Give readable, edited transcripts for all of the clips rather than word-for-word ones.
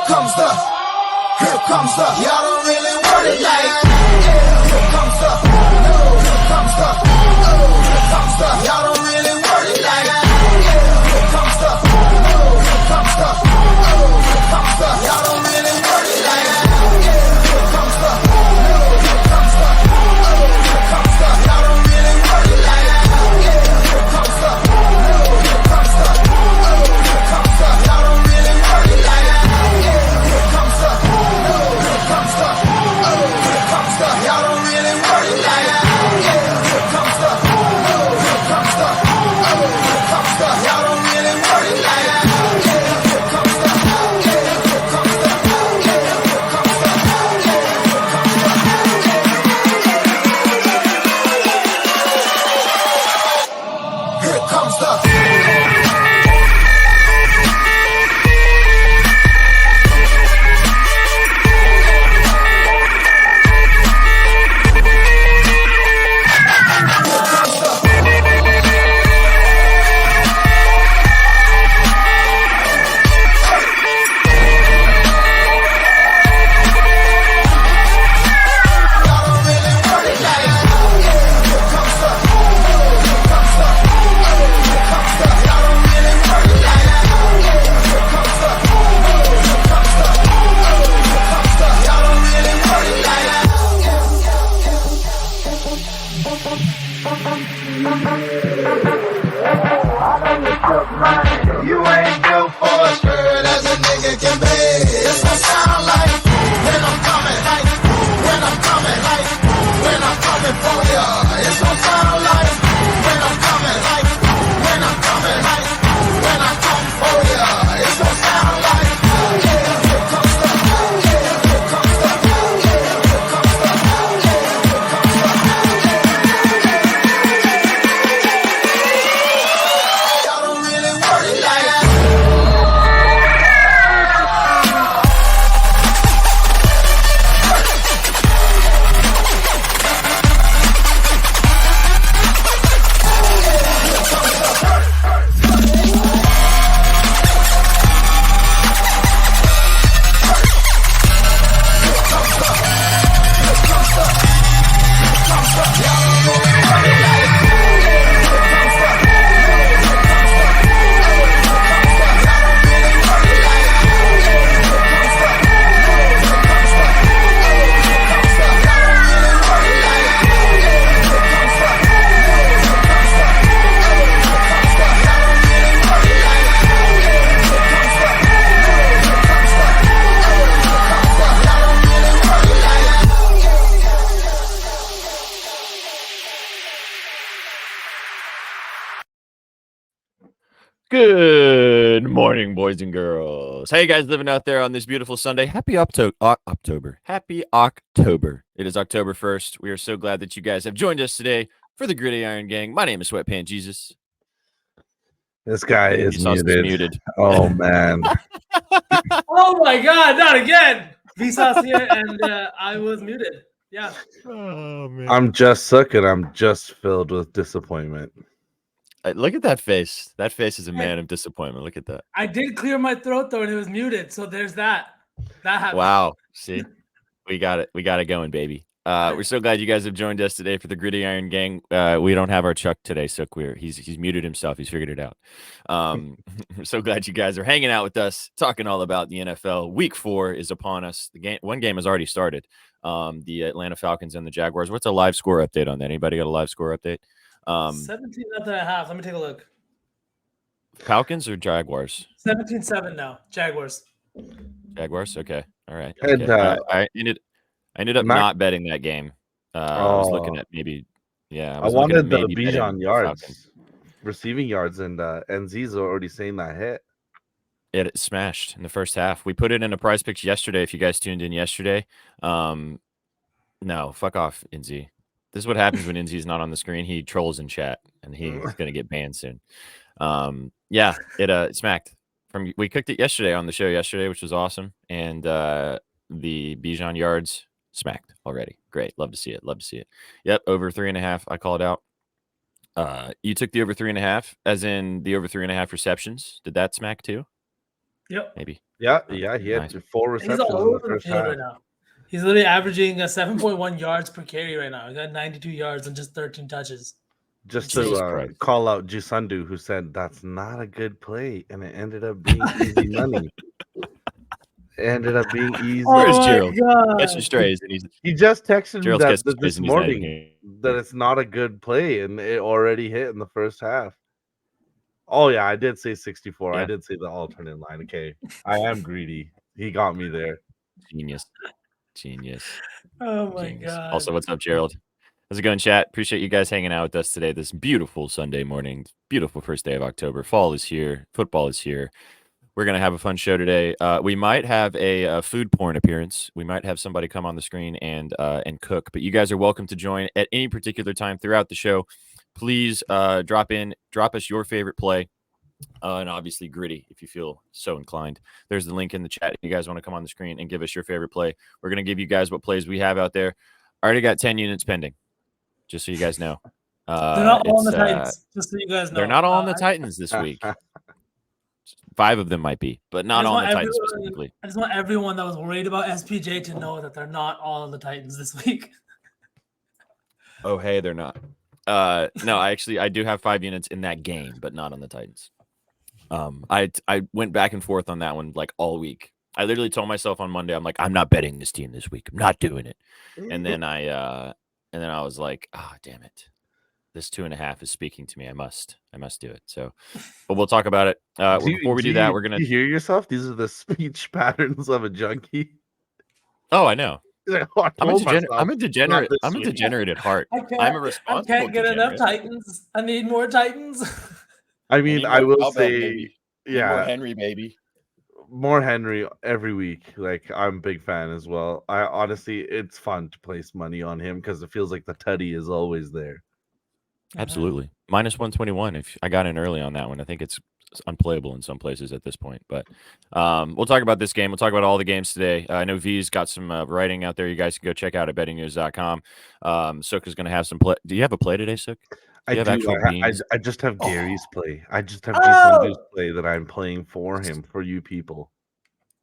Here comes the, y'all don't really want it like, here comes the, here comes the, here comes the, y'all don't really want it like, here comes the, here comes the, here comes the, y'all don't really want it like, here comes the, here comes the, here comes the, y'all don't really want it like, here comes the, here comes the, here comes the, y'all don't really want it like, here comes the, here comes the, here comes the, y'all don't really want it like, here comes the, here comes the, here comes the, y'all don't really want it like, here comes the, here comes the, here comes the, here comes the. You ain't built for a skirt as a nigga can be. It's gonna sound like when I'm coming, like when I'm coming, like when I'm coming for ya. It's gonna sound like when I'm coming, like when I'm coming, like when I come for ya. It's gonna sound like here comes the, here comes the, here comes the, here comes the. Y'all don't really worry like that. Good morning, boys and girls. How you guys living out there on this beautiful Sunday? Happy October. Happy October. It is October 1st. We are so glad that you guys have joined us today for the Griddy Iron Gang. My name is Sweatpant Jesus. This guy is VSauce muted. Oh, man. Oh my God, not again. VSauce here, and I was muted. Yeah. Oh, man. I'm just Sukh, and I'm just filled with disappointment. Look at that face. That face is a man of disappointment. Look at that. I did clear my throat though, and it was muted. So there's that. That happened. Wow. See, we got it. We got it going, baby. We're so glad you guys have joined us today for the Griddy Iron Gang. We don't have our Chuck today, so he's muted himself. He's figured it out. We're so glad you guys are hanging out with us, talking all about the NFL. Week 4 is upon us. One game has already started. The Atlanta Falcons and the Jaguars. What's a live score update on that? Anybody got a live score update? 17.5. Let me take a look. Falcons or Jaguars? 17-7 now. Jaguars. Jaguars. Okay. All right. And, Okay. I ended up Mac- not betting that game. I was looking at maybe. Yeah. I was looking at wanted the maybe betting Bijan the yards, Falcons. receiving yards, and NZ's already saying that hit. It smashed in the first half. We put it in a prize picks yesterday. If you guys tuned in yesterday, no, fuck off, NZ. This is what happens when NZ's not on the screen. He trolls in chat, and he's gonna get banned soon. Yeah, it smacked. We cooked it yesterday on the show yesterday, which was awesome, and the Bijan yards smacked already. Great, love to see it. Love to see it. Yep, over 3.5. I called out. You took the over 3.5, as in the over 3.5 receptions. Did that smack too? Yep. maybe. Yeah, he had Nice. 4 He's receptions all in the over the first field half. right now. He's literally averaging 7.1 yards per carry right now. He got 92 yards and just 13 touches. Just Jesus to Christ. call out Jisundu, who said that's not a good play, and it ended up being easy money. It ended up being easy. Where's Oh my Gerald? god! Catching strays, and he's He just texted me Gerald's that catching strays, this and he's not even morning here. that it's not a good play, and it already hit in the first half. Oh yeah, I did say 64. I Yeah. did say the alternate line. Okay, I am greedy. He got me there. Genius. Oh my Genius. god! Also, what's up, Gerald? How's it going, chat? Appreciate you guys hanging out with us today. This beautiful Sunday morning, beautiful first day of October. Fall is here. Football is here. We're gonna have a fun show today. We might have a food porn appearance. We might have somebody come on the screen and cook. But you guys are welcome to join at any particular time throughout the show. Please drop us your favorite play. And obviously Griddy, if you feel so inclined. There's the link in the chat. If you guys want to come on the screen and give us your favorite play, we're going to give you guys what plays we have out there. I already got 10 units pending, just so you guys know. They're not all on the Titans, just so you guys know. They're not all on the Titans this week. 5 of them might be, but not on the Titans specifically. I just want everyone that was worried about SPJ to know that they're not all on the Titans this week. Oh, hey, they're not. No, I do have 5 units in that game, but not on the Titans. I went back and forth on that one like all week. I literally told myself on Monday, I'm like, I'm not betting this team this week. I'm not doing it. And then I was like, oh, damn it. This 2.5 is speaking to me. I must do it. So, but we'll talk about it. Before we do that, we're gonna. You hear yourself? These are the speech patterns of a junkie. Oh, I know. I'm a myself, degenerate. not this I'm a week. degenerate at heart. I'm a responsible. I can't get degenerate. enough Titans. I need more Titans. I mean, I will say, baby. yeah, More Henry, baby. more Henry every week. Like, I'm a big fan as well. I honestly, it's fun to place money on him because it feels like the tutty is always there. Absolutely. Minus 121. If I got in early on that one, I think it's unplayable in some places at this point. But we'll talk about this game. We'll talk about all the games today. I know V's got some writing out there. You guys can go check out at bettingnews.com. Sukh is going to have some play. Do you have a play today, Sukh? I do. I just have Gary's play. I just have G play that I'm playing for him, for you people.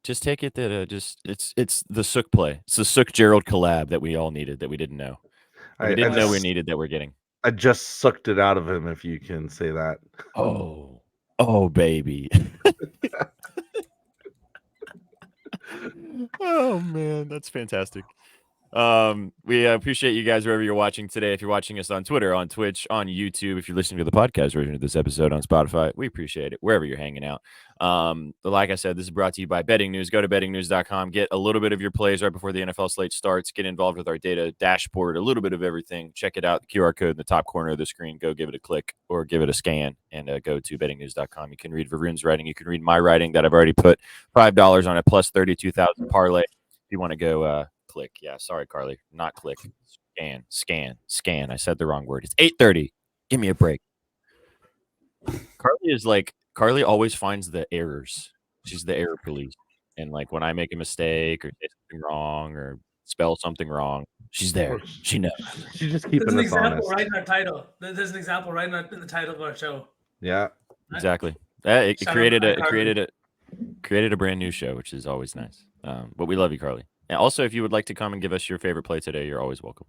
Just take it that it's the Sukh play. It's the Sukh Gerald collab that we all needed that we didn't know. We didn't know we needed that we're getting. I just sucked it out of him, if you can say that. Oh, baby. Oh man, that's fantastic. We appreciate you guys wherever you're watching today. If you're watching us on Twitter, on Twitch, on YouTube, if you're listening to the podcast version of this episode on Spotify, we appreciate it wherever you're hanging out. Like I said, this is brought to you by Betting News. Go to bettingnews.com, get a little bit of your plays right before the NFL slate starts, get involved with our data dashboard, a little bit of everything. Check it out, the QR code in the top corner of the screen. Go give it a click or give it a scan and go to bettingnews.com. You can read Varun's writing. You can read my writing that I've already put $5 on a plus 32,000 parlay. If you want to go click. Yeah, sorry, Carly. Not click. Scan. I said the wrong word. It's 8:30. Give me a break. Carly always finds the errors. She's the error police. And like when I make a mistake or say something wrong or spell something wrong, she's there. She knows. She's just keeping There's an us example honest. right in our title. There's an example right in the title of our show. Yeah. Exactly. It created a brand new show, which is always nice. But we love you, Carly. And also, if you would like to come and give us your favorite play today, you're always welcome.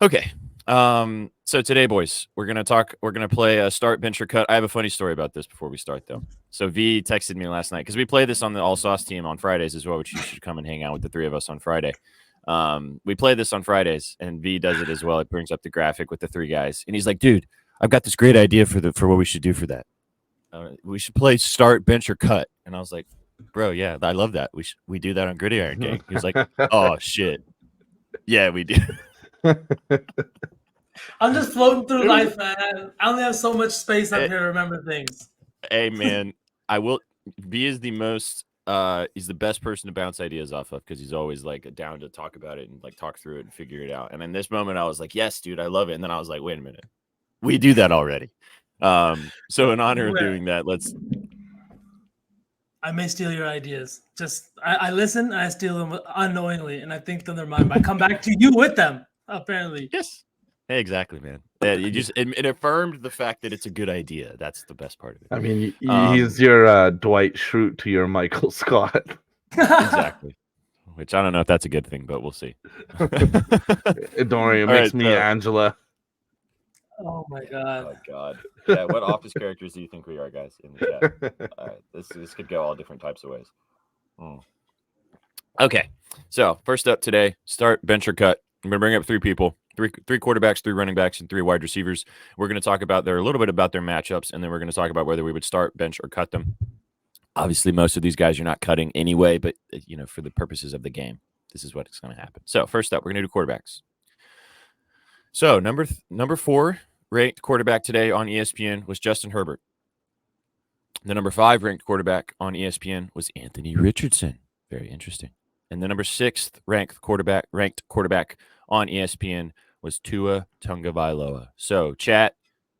Okay. So today, boys, we're gonna play a start, bench, or cut. I have a funny story about this before we start, though. So V texted me last night because we play this on the All Sauce team on Fridays as well, which you should come and hang out with the 3 of us on Friday. We play this on Fridays, and V does it as well. It brings up the graphic with the 3 guys, and he's like, "Dude, I've got this great idea for what we should do for that. We should play start, bench, or cut." And I was like, "Bro, yeah, I love that. We do that on Gridiron Gang." He was like, "Oh shit, yeah, we do." I'm just floating through life, man. I only have so much space up here to remember things. Hey, man, I will. V is the most. He's the best person to bounce ideas off of because he's always like down to talk about it and like talk through it and figure it out. And in this moment, I was like, "Yes, dude, I love it." And then I was like, "Wait a minute, we do that already." So in honor of doing that, I may steal your ideas. Just I listen and I steal them unknowingly, and I think them they're mine. I come back to you with them. Apparently, yes. Hey, exactly, man. Yeah, it affirmed the fact that it's a good idea. That's the best part of it. I mean, he's your Dwight Schrute to your Michael Scott. Exactly. Which I don't know if that's a good thing, but we'll see. Don't worry, it All makes right, me so- Angela. Oh my god. Oh God. Yeah. What office characters do you think we are, guys, in the chat? All right. This could go all different types of ways. Okay. So first up today, start, bench, or cut. I'm gonna bring up three people, three quarterbacks, 3 running backs, and 3 wide receivers. We're gonna talk about a little bit about their matchups, and then we're gonna talk about whether we would start, bench, or cut them. Obviously, most of these guys you're not cutting anyway, but for the purposes of the game, this is what's going to happen. So first up, we're going to do quarterbacks. So number 4 ranked quarterback today on ESPN was Justin Herbert. The number 5 ranked quarterback on ESPN was Anthony Richardson. Very interesting. And the number 6th ranked quarterback on ESPN was Tua Tagovailoa. So chat,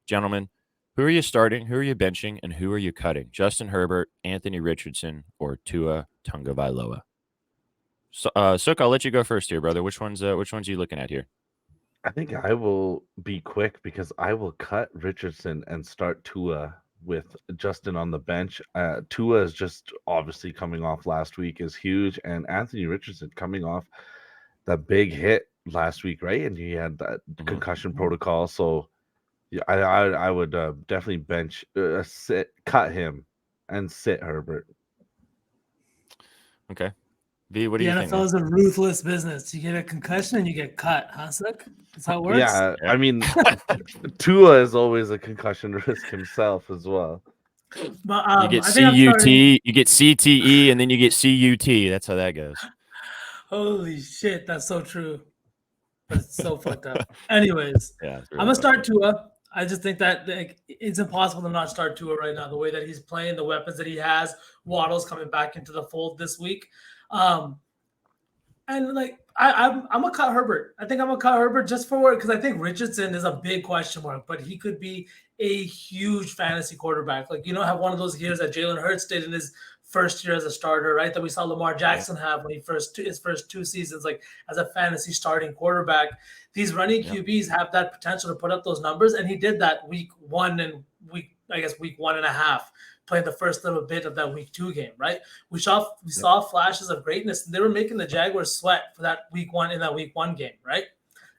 gentlemen, who are you starting? Who are you benching? And who are you cutting? Justin Herbert, Anthony Richardson, or Tua Tagovailoa? So, Sukh, I'll let you go first here, brother. Which ones are you looking at here? I think I will be quick because I will cut Richardson and start Tua with Justin on the bench. Tua is just obviously coming off last week is huge, and Anthony Richardson coming off that big hit last week, right? And he had that concussion protocol, so. Yeah, I would definitely bench, cut him, and sit Herbert. Okay, V, what do The you think? NFL is a ruthless business. You get a concussion and you get cut, huh, Sukh? That's how it works. Yeah, I mean, Tua is always a concussion risk himself as well. But, you get I think I'm CUT, starting- you get CTE, and then you get CUT. That's how that goes. Holy shit, that's so true. But it's so fucked up. Anyways, Yeah, I'm gonna start Tua. I just think that it's impossible to not start Tua right now. The way that he's playing, the weapons that he has, Waddle's coming back into the fold this week, and I'm gonna cut Herbert. I think I'm gonna cut Herbert just for because I think Richardson is a big question mark, but he could be a huge fantasy quarterback. Have one of those years that Jalen Hurts did in his first year as a starter, right? That we saw Lamar Jackson have when his first 2 seasons, as a fantasy starting quarterback. These running QBs have that potential to put up those numbers, and he did that week 1 and week 1.5, playing the first little bit of that week 2 game, right? We saw flashes of greatness. They were making the Jaguars sweat for that week 1 in that week 1 game, right?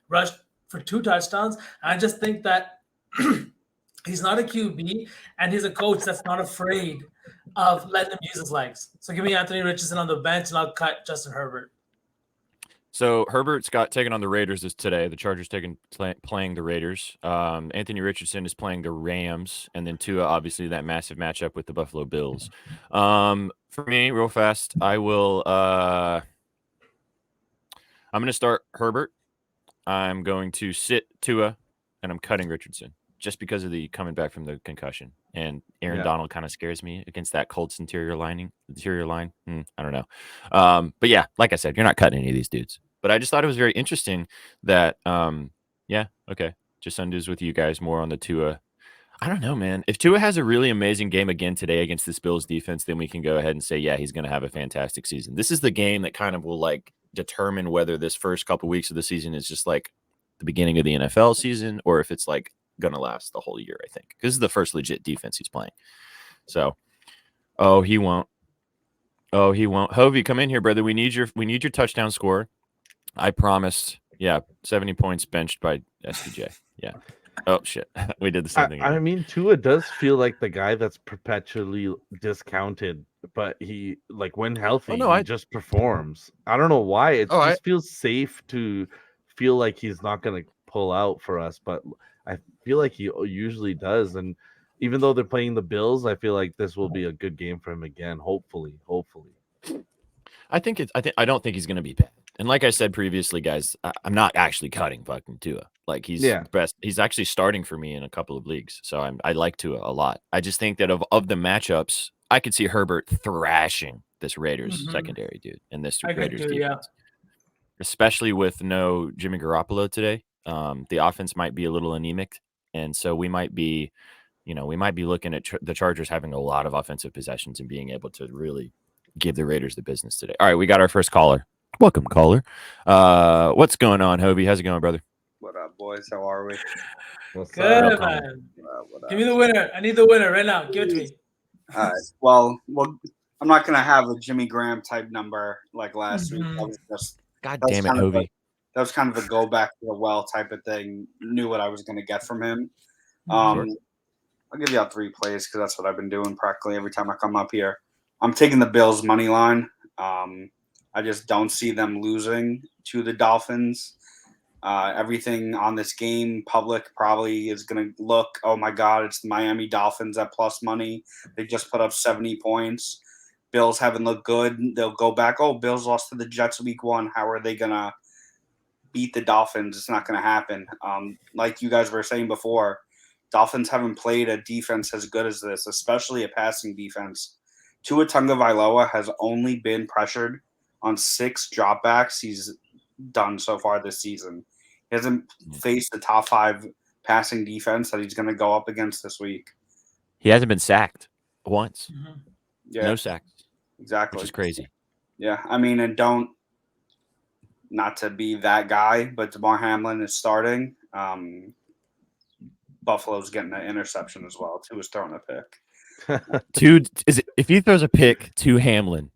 Rushed for 2 touchdowns. And I just think that he's not a QB, and he's a coach that's not afraid of letting him use his legs. So give me Anthony Richardson on the bench, and I'll cut Justin Herbert. So Herbert's got taken on the Raiders today. The Chargers playing the Raiders. Anthony Richardson is playing the Rams, and then Tua, obviously, that massive matchup with the Buffalo Bills. For me, real fast, I will. I'm going to start Herbert. I'm going to sit Tua, and I'm cutting Richardson just because of the coming back from the concussion. And Aaron Donald kind of scares me against that Colts interior line. I don't know. But yeah, like I said, you're not cutting any of these dudes. But I just thought it was very interesting that, just undoes with you guys more on the Tua. I don't know, man. If Tua has a really amazing game again today against this Bills defense, then we can go ahead and say, yeah, he's going to have a fantastic season. This is the game that kind of will determine whether this first couple weeks of the season is just the beginning of the NFL season, or if it's going to last the whole year, I think. This is the first legit defense he's playing. So, he won't. Hovey, come in here, brother. We need your touchdown score. I promised. Yeah, 70 points benched by SPJ. Yeah. Oh shit, we did the same thing. I mean, Tua does feel like the guy that's perpetually discounted, but he when healthy, he just performs. I don't know why. It just feels safe to feel like he's not going to pull out for us, but I feel like he usually does. And even though they're playing the Bills, I feel like this will be a good game for him again. Hopefully. I don't think he's going to be bad. And like I said previously, guys, I'm not actually cutting fucking Tua. He's best. He's actually starting for me in a couple of leagues, so I like Tua a lot. I just think that of the matchups, I could see Herbert thrashing this Raiders secondary, dude, and this Raiders defense, especially with no Jimmy Garoppolo today. The offense might be a little anemic, and so we might be looking at the Chargers having a lot of offensive possessions and being able to really give the Raiders the business today. All right, we got our first caller. Welcome, caller. What's going on, Hobie? How's it going, brother? What up, boys? How are we? What's Good, Real up? calm. man. What Give me the winner. I need the winner right now. Give it to me. All right. Well, I'm not gonna have a Jimmy Graham type number like last week. Mhm. That was just God that's damn it, kind of Hovey. that was kind of a go back to the well type of thing. Knew what I was gonna get from him. Sure. I'll give you out 3 plays because that's what I've been doing practically every time I come up here. I'm taking the Bills money line. I just don't see them losing to the Dolphins. Everything on this game, public probably is going to look, oh my God, it's the Miami Dolphins at plus money. They just put up 70 points. Bills haven't looked good. They'll go back, oh, Bills lost to the Jets week 1. How are they going to beat the Dolphins? It's not going to happen. Like you guys were saying before, Dolphins haven't played a defense as good as this, especially a passing defense. Tua Tagovailoa has only been pressured on 6 dropbacks he's done so far this season. He hasn't faced the top 5 passing defense that he's going to go up against this week. He hasn't been sacked once. Mhm. Yeah, No sacks, exactly. which is crazy. Yeah, I mean, and not to be that guy, but DeMar Hamlin is starting. Buffalo's getting an interception as well. Tua's throwing a pick. If he throws a pick to Hamlin,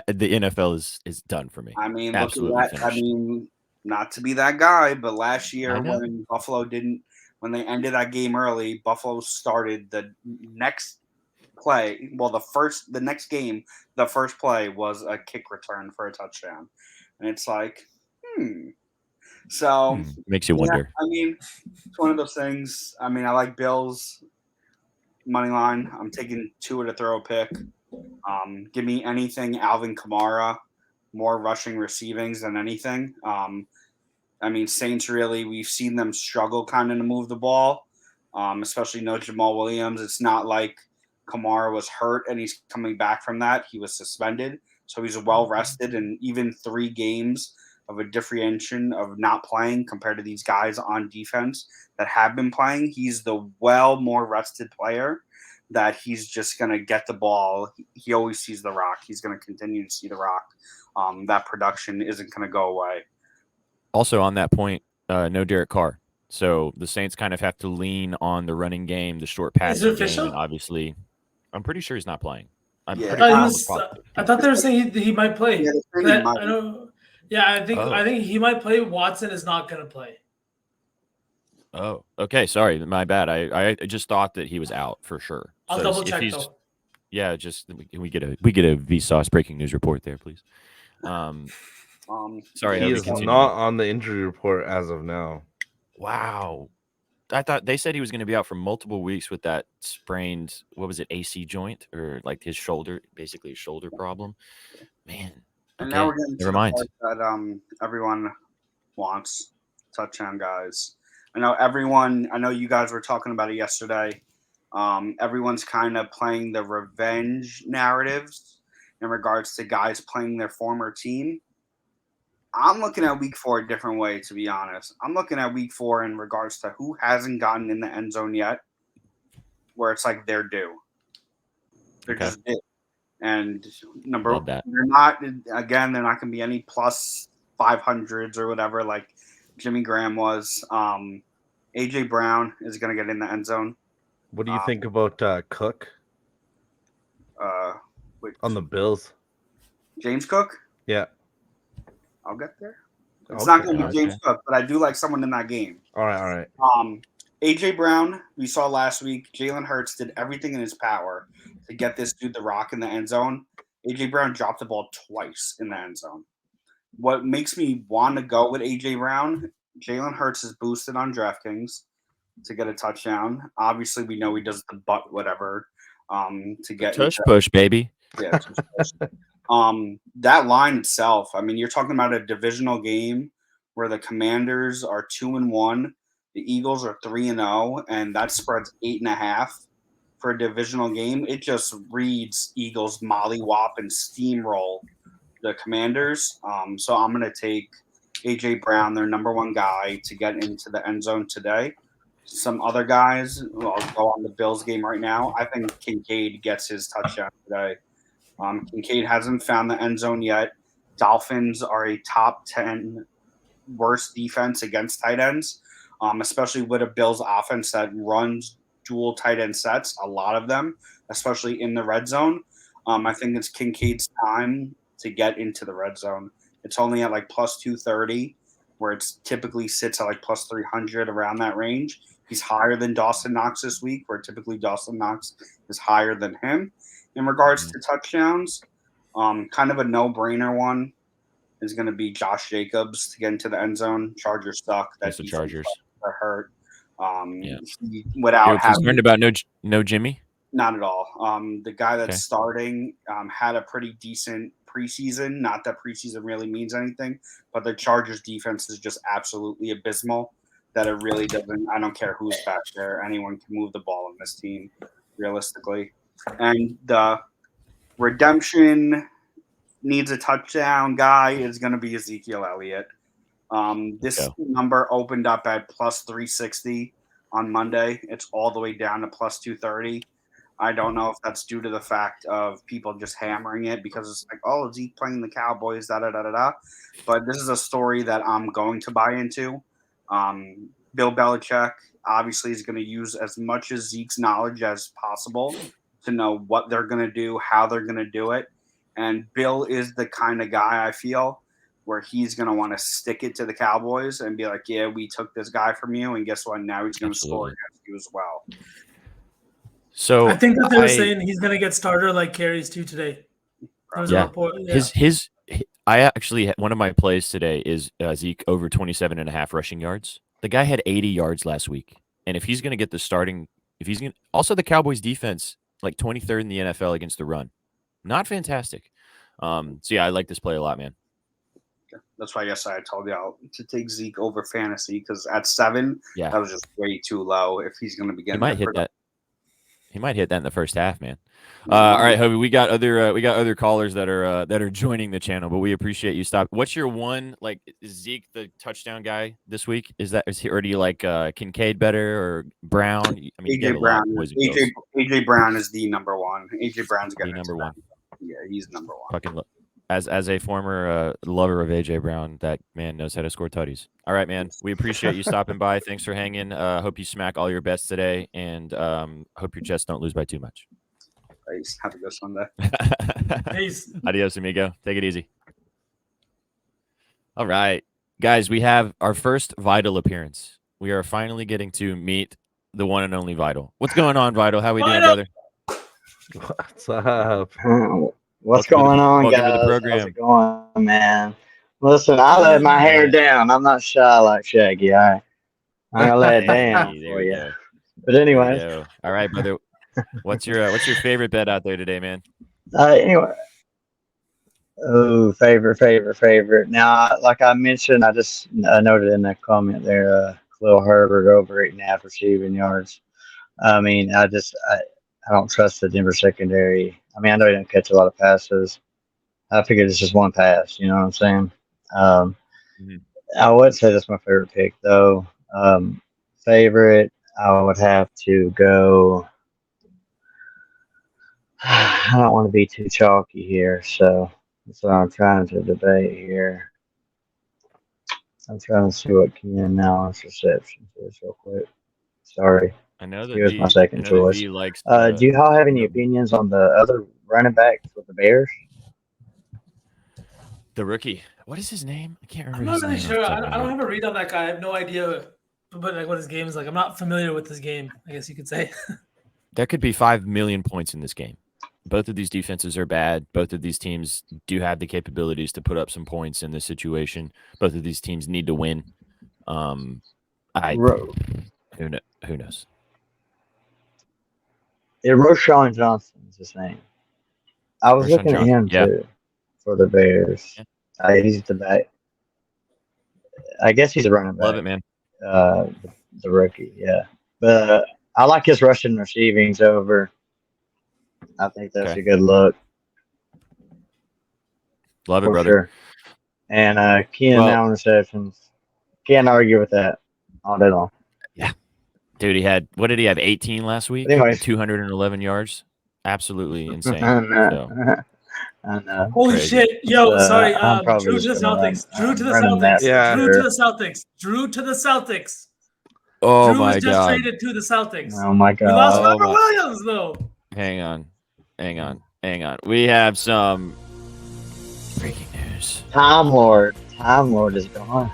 the NFL is done for me. I mean, Absolutely look at that. finished. I mean, not to be that guy, but last I year know. when they ended that game early, Buffalo started the next play. Well, the next game, the first play was a kick return for a touchdown. And it's like, So, Makes you wonder. I mean, it's one of those things. I mean, I like Bills money line. I'm taking Tua to throw a pick. Give me anything Alvin Kamara, more rushing receivings than anything. I mean, Saints really, we've seen them struggle kind of to move the ball, especially no Jamal Williams. It's not like Kamara was hurt and he's coming back from that. He was suspended. So he's well rested, and even 3 games of a differentiation of not playing compared to these guys on defense that have been playing. He's the more rested player that he's just going to get the ball. He always sees the rock. He's going to continue to see the rock. That production isn't going to go away. Also, on that point, no Derek Carr. So the Saints kind of have to lean on the running game, the short passing game, official? and obviously, I'm pretty sure he's not playing. I'm Yeah. pretty I almost positive. thought they were saying he might play. Yeah, they're saying he might. I know. Yeah, I think he might play. Watson is not going to play. Oh, okay. Sorry, my bad. I just thought that he was out for sure. I'll So double if check he's- though. Yeah, just we get a VSauce breaking news report there, please. Sorry, He Hovey, is continue. not on the injury report as of now. Wow. I thought they said he was going to be out for multiple weeks with that sprained, what was it, AC joint or like his shoulder, basically a shoulder problem. Man. And Okay, now we're getting to never the mind. part that everyone wants, touchdown guys. I know you guys were talking about it yesterday. Everyone's kind of playing the revenge narratives in regards to guys playing their former team. I'm looking at week 4 a different way, to be honest. I'm looking at week 4 in regards to who hasn't gotten in the end zone yet, where it's like they're due. They're Okay. just due. And Love that. they're not going to be any plus 500s or whatever like Jimmy Graham was. AJ Brown is going to get in the end zone. What do you think about Cook on the Bills? James Cook? Yeah. I'll get there. It's Okay, not going to be okay. James Cook, but I do like someone in that game. All right. AJ Brown, we saw last week, Jalen Hurts did everything in his power to get this dude the rock in the end zone. AJ Brown dropped the ball twice in the end zone. What makes me want to go with AJ Brown, Jalen Hurts is boosted on DraftKings to get a touchdown. Obviously, we know he does the butt whatever to get Tush push, baby. Yeah. That line itself, I mean, you're talking about a divisional game where the Commanders are 2-1, the Eagles are 3-0, and that spreads 8.5 for a divisional game. It just reads Eagles mollywop and steamroll the Commanders. So I'm going to take AJ Brown, their number 1 guy, to get into the end zone today. Some other guys, I'll go on the Bills game right now. I think Kincaid gets his touchdown today. Kincaid hasn't found the end zone yet. Dolphins are a top 10 worst defense against tight ends. especially with a Bills offense that runs dual tight end sets, a lot of them, especially in the red zone. I think it's Kincaid's time to get into the red zone. It's only at like plus 230, where it typically sits at like plus 300 around that range. He's higher than Dawson Knox this week, where typically Dawson Knox is higher than him. In regards to touchdowns, kind of a no-brainer one is going to be Josh Jacobs to get into the end zone. Chargers suck. That's the Chargers. Are hurt. Yeah. Without You're having concerned about no Jimmy? not at all. The guy that's Okay. starting had a pretty decent preseason. Not that preseason really means anything, but the Chargers defense is just absolutely abysmal. That it really doesn't. I don't care who's back there. Anyone can move the ball in this team, realistically. And the redemption needs a touchdown guy is going to be Ezekiel Elliott. This number opened up at plus 360 on Monday. It's all the way down to plus 230. I don't know if that's due to the fact of people just hammering it because it's like, oh, Zeke playing the Cowboys, da-da-da-da-da. But this is a story that I'm going to buy into. Bill Belichick obviously is going to use as much as Zeke's knowledge as possible to know what they're going to do, how they're going to do it. And Bill is the kind of guy, I feel, where he's going to want to stick it to the Cowboys and be like, yeah, we took this guy from you, and guess what? Now he's going to score against you as well. So I think that they were saying he's going to get starter like carries too today. There was a report. Yeah. I actually, one of my plays today is Zeke over 27.5 rushing yards. The guy had 80 yards last week. And if he's going to get the starting, also the Cowboys defense, like 23rd in the NFL against the run. Not fantastic. So yeah, I like this play a lot, man. That's why I told y'all to take Zeke over fantasy because at 7, that was just way too low. If he's going to be getting, he might hit that. He might hit that in the first half, man. All right, Hobie, we got other callers that are joining the channel, but we appreciate you. What's your one, like, is Zeke the touchdown guy this week? Or do you like Kincaid better or Brown? I mean, AJ Brown. AJ Brown is the number one. AJ Brown's got the number one. Yeah, he's number one. Fucking as a former lover of AJ Brown, that man knows how to score tutties. All right, man. We appreciate you stopping by. Thanks for hanging. Hope you smack all your bets today, and hope your Jets don't lose by too much. Peace. Have a good Sunday. Peace. Adios, amigo. Take it easy. All right, guys. We have our first Vital appearance. We are finally getting to meet the one and only Vital. What's going on, Vital? How we doing, brother? What's up? What's going on, guys? Welcome to the program. How's it going, man? Listen, I let my hair down. I'm not shy like Shaggy. I'm gonna let it down for you. Go. But anyway, all right, brother. What's your favorite bet out there today, man? Anyway, favorite. Now, like I mentioned, I just noted in that comment there, Khalil Herbert over 8.5 receiving yards. I mean, I don't trust the Denver secondary. I mean, I know he didn't catch a lot of passes. I figured it's just one pass. You know what I'm saying? I would say that's my favorite pick, though. Favorite, I would have to go. I don't want to be too chalky here, so that's what I'm trying to debate here. I'm trying to see what Ken Allen's reception is real quick. Sorry. I know that he was my second choice. Do y'all have any opinions on the other running back for the Bears? The rookie. What is his name? I can't remember. I'm not really sure. I don't have a read on that guy. I have no idea but like what his game is like. I'm not familiar with his game, I guess you could say. There could be 5 million points in this game. Both of these defenses are bad. Both of these teams do have the capabilities to put up some points in this situation. Both of these teams need to win. Who knows? Yeah, Roschon Johnson is his name. I was looking at him too for the Bears. Yeah. He's the back. I guess he's a running back. Love it, man. The rookie, yeah. But I like his rushing receivings over. I think that's a good look. Love it, brother. Sure. And Keenan Allen receptions. Can't argue with that all day long. Yeah. Dude, what did he have? 18 last week? Anyways. 211 yards? Absolutely insane. I know. Holy shit. Yo, sorry. Drew to the Celtics. Drew to the Celtics. Yeah. Drew to the Celtics. Drew to the Celtics. Oh Drew was my just god. traded to the Celtics. Oh my We lost god. Oh Robert my- Williams though. Hang on. We have some breaking news. Time Lord is gone.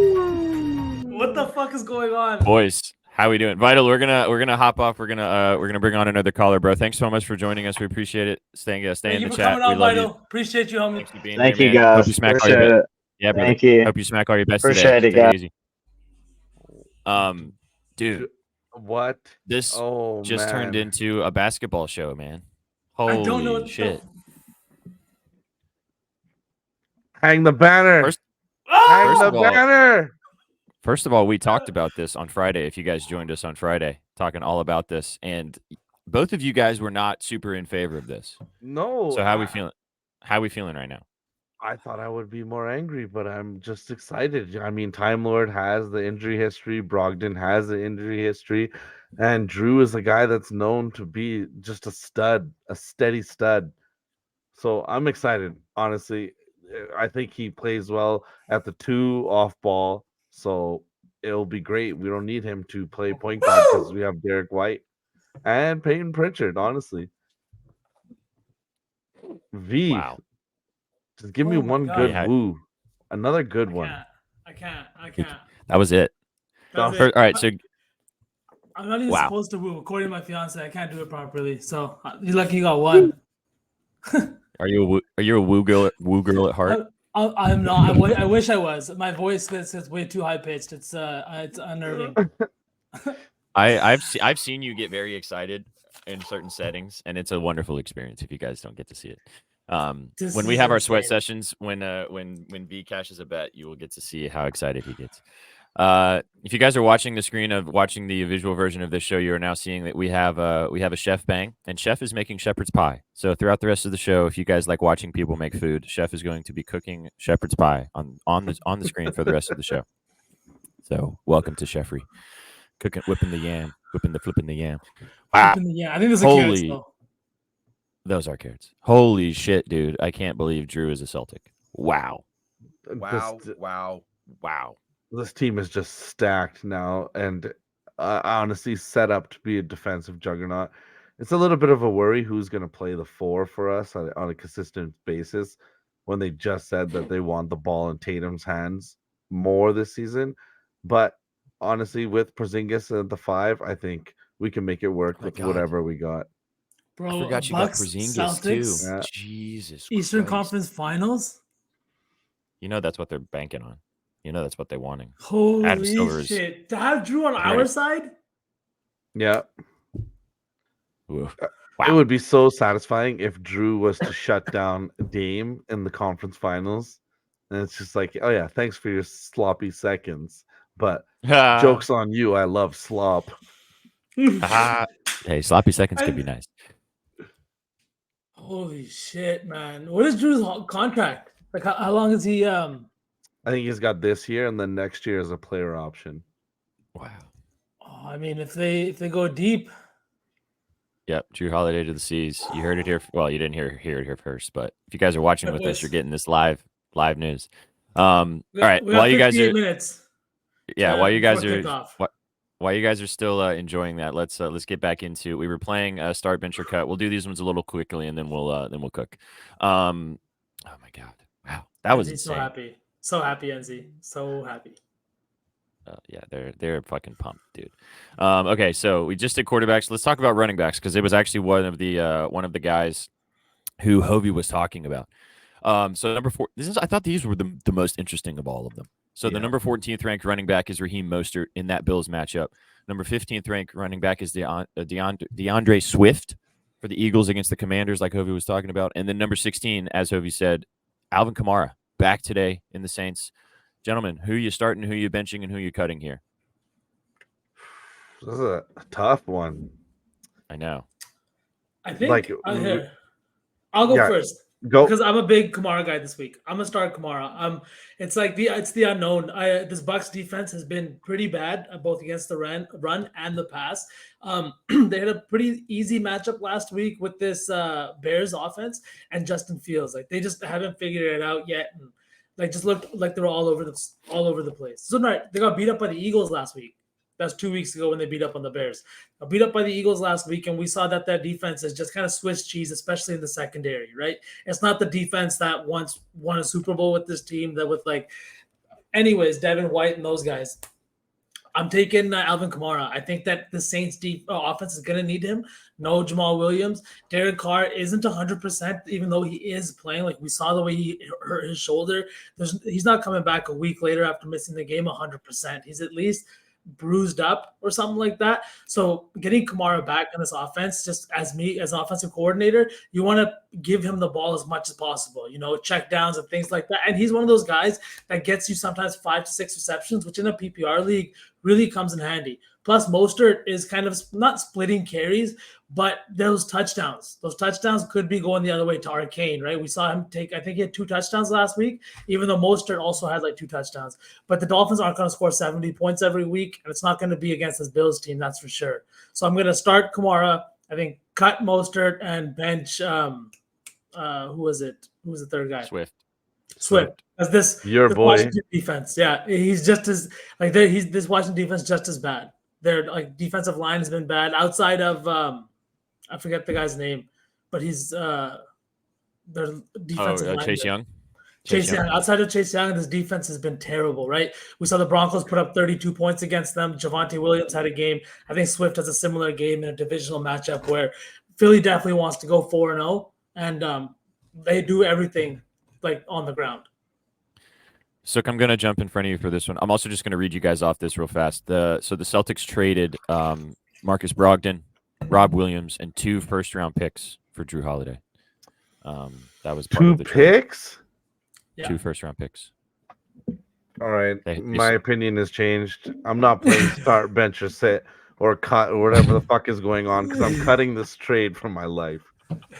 What the fuck is going on? Boys, how we doing? Vital, we're gonna hop off. We're gonna bring on another caller, bro. Thanks so much for joining us. We appreciate it. Stay Thank in you the for chat. coming We on, love Vital. you. Appreciate you, homie. Thanks for being Thank here, you man. Hope guys. you smack all Appreciate your it. Yeah, brother. Thank you. Hope you smack all your bets Appreciate today. it, Take guys. it easy. Dude, What? this Oh, just turned man. into a basketball show, man. I don't know Holy what shit. Hang the banner. First- Hang First the of all- banner. First of all, we talked about this on Friday. If you guys joined us on Friday, talking all about this, and both of you guys were not super in favor of this. No. So how we feeling? How we feeling right now? I thought I would be more angry, but I'm just excited. I mean, Time Lord has the injury history, Brogdon has the injury history, and Drew is a guy that's known to be just a stud, a steady stud. So I'm excited, honestly. I think he plays well at the 2 off ball, so it'll be great. We don't need him to play point guard because we have Derek White and Peyton Pritchard, honestly. V, Wow. just give me Oh my one God. good Yeah. woo. Another good one. I can't. That was it. That's All it. All right, so I'm not even Wow. supposed to woo. According to my fiance, I can't do it properly. So you're lucky you got one. are you a woo girl at heart? I'm not. I wish I was. My voice is way too high pitched. It's unnerving. I've seen you get very excited in certain settings, and it's a wonderful experience if you guys don't get to see it. This When we is have our sweat insane. sessions, when V cashes a bet, you will get to see how excited he gets. If you guys are watching the visual version of this show, you are now seeing that we have a chef bang, and Chef is making shepherd's pie. So throughout the rest of the show, if you guys like watching people make food, Chef is going to be cooking shepherd's pie on the screen for the rest of the show. So welcome to Chefry, whipping the yam, flipping the yam. Wow, Yeah, I think there's a carrots Holy- though. those are carrots. Holy shit, dude! I can't believe Drew is a Celtic. Wow, wow. This team is just stacked now, and honestly set up to be a defensive juggernaut. It's a little bit of a worry who's going to play the 4 for us on a consistent basis when they just said that they want the ball in Tatum's hands more this season. But honestly, with Porzingis at the 5, I think we can make it work Oh my with God. whatever we got. Bro, I forgot you got Bucks, Porzingis Celtics, too. Yeah. Jesus Eastern Christ. Conference Finals. You know that's what they're banking on. You know that's what they're wanting. Holy Silver's- shit! To have Drew on Get our ready. side, Yeah. Oof. It Wow. would be so satisfying if Drew was to shut down Dame in the conference finals. And it's just like, oh yeah, thanks for your sloppy seconds. But joke's on you. I love slop. Hey, sloppy seconds could be nice. holy shit, man! What is Drew's contract? Like, how long is he? I think he's got this year and then next year as a player option. Wow. Oh, I mean, if they go deep, Yep. Drew Holiday to the Seas. You heard it here. Well, you didn't hear it here first, but if you guys are watching My with us, voice. you're getting this live news. All right. we got While you guys 58 are minutes. while you guys before are kickoff. while you guys are still enjoying that, let's get back into. We were playing start, bench, or cut. We'll do these ones a little quickly, and then we'll cook. Oh my God! Wow, that was Enzy's insane. so happy, Enzy, so happy. Yeah, they're fucking pumped, dude. Okay, so we just did quarterbacks. Let's talk about running backs because it was actually one of the guys who Hovey was talking about. So number 4. I thought these were the most interesting of all of them. So the Yeah. number 14th ranked running back is Raheem Mostert in that Bills matchup. Number 15th ranked running back is DeAndre Swift for the Eagles against the Commanders, like Hovey was talking about. And then number 16, as Hovey said, Alvin Kamara back today in the Saints. Gentlemen, who you starting, who you benching, and who you cutting here? This is a tough one. I know. I think Like, I'll go yeah, first Go. because I'm a big Kamara guy this week. I'm gonna start Kamara. It's like it's the unknown. This Bucks defense has been pretty bad both against the run and the pass. They had a pretty easy matchup last week with this Bears offense and Justin Fields. Like they just haven't figured it out yet. And Like just looked like they were all over the place. So they got beat up by the Eagles last week. That's 2 weeks ago when they beat up on the Bears. Got beat up by the Eagles last week, and we saw that defense is just kind of Swiss cheese, especially in the secondary, right? It's not the defense that once won a Super Bowl with this team that with anyways, Devin White and those guys. I'm taking Alvin Kamara. I think that the Saints' offense is going to need him. No Jamal Williams. Derek Carr isn't 100%, even though he is playing. Like we saw the way he hurt his shoulder. He's not coming back a week later after missing the game 100%. He's at least bruised up or something like that. So getting Kamara back in this offense, just as me as an offensive coordinator, you want to give him the ball as much as possible, check downs and things like that. And he's one of those guys that gets you sometimes 5 to 6 receptions, which in a PPR league really comes in handy. Plus, Mostert is kind of not splitting carries, but those touchdowns could be going the other way to Arcane, right? We saw him take, I think he had 2 touchdowns last week, even though Mostert also had 2 touchdowns. But the Dolphins aren't going to score 70 points every week, and it's not going to be against this Bills team, that's for sure. So I'm going to start Kamara, I think cut Mostert and bench, who was it? Who was the third guy? Swift. As this boy Washington defense. Yeah, he's just as this Washington defense just as bad. Their defensive line has been bad outside of I forget the guy's name, but he's their defensive line. Chase Young. Chase Young. Outside of Chase Young, this defense has been terrible, right? We saw the Broncos put up 32 points against them. Javonte Williams had a game. I think Swift has a similar game in a divisional matchup where Philly definitely wants to go 4-0, and they do everything on the ground. Sukh, I'm going to jump in front of you for this one. I'm also just going to read you guys off this real fast. So the Celtics traded Marcus Brogdon, Rob Williams, and 2 first-round picks for Drew Holiday. That was part 2 of the trade. picks? Yeah. 2 first-round picks. All right. My opinion has changed. I'm not playing start, bench, or sit, or cut, or whatever the fuck is going on, because I'm cutting this trade from my life.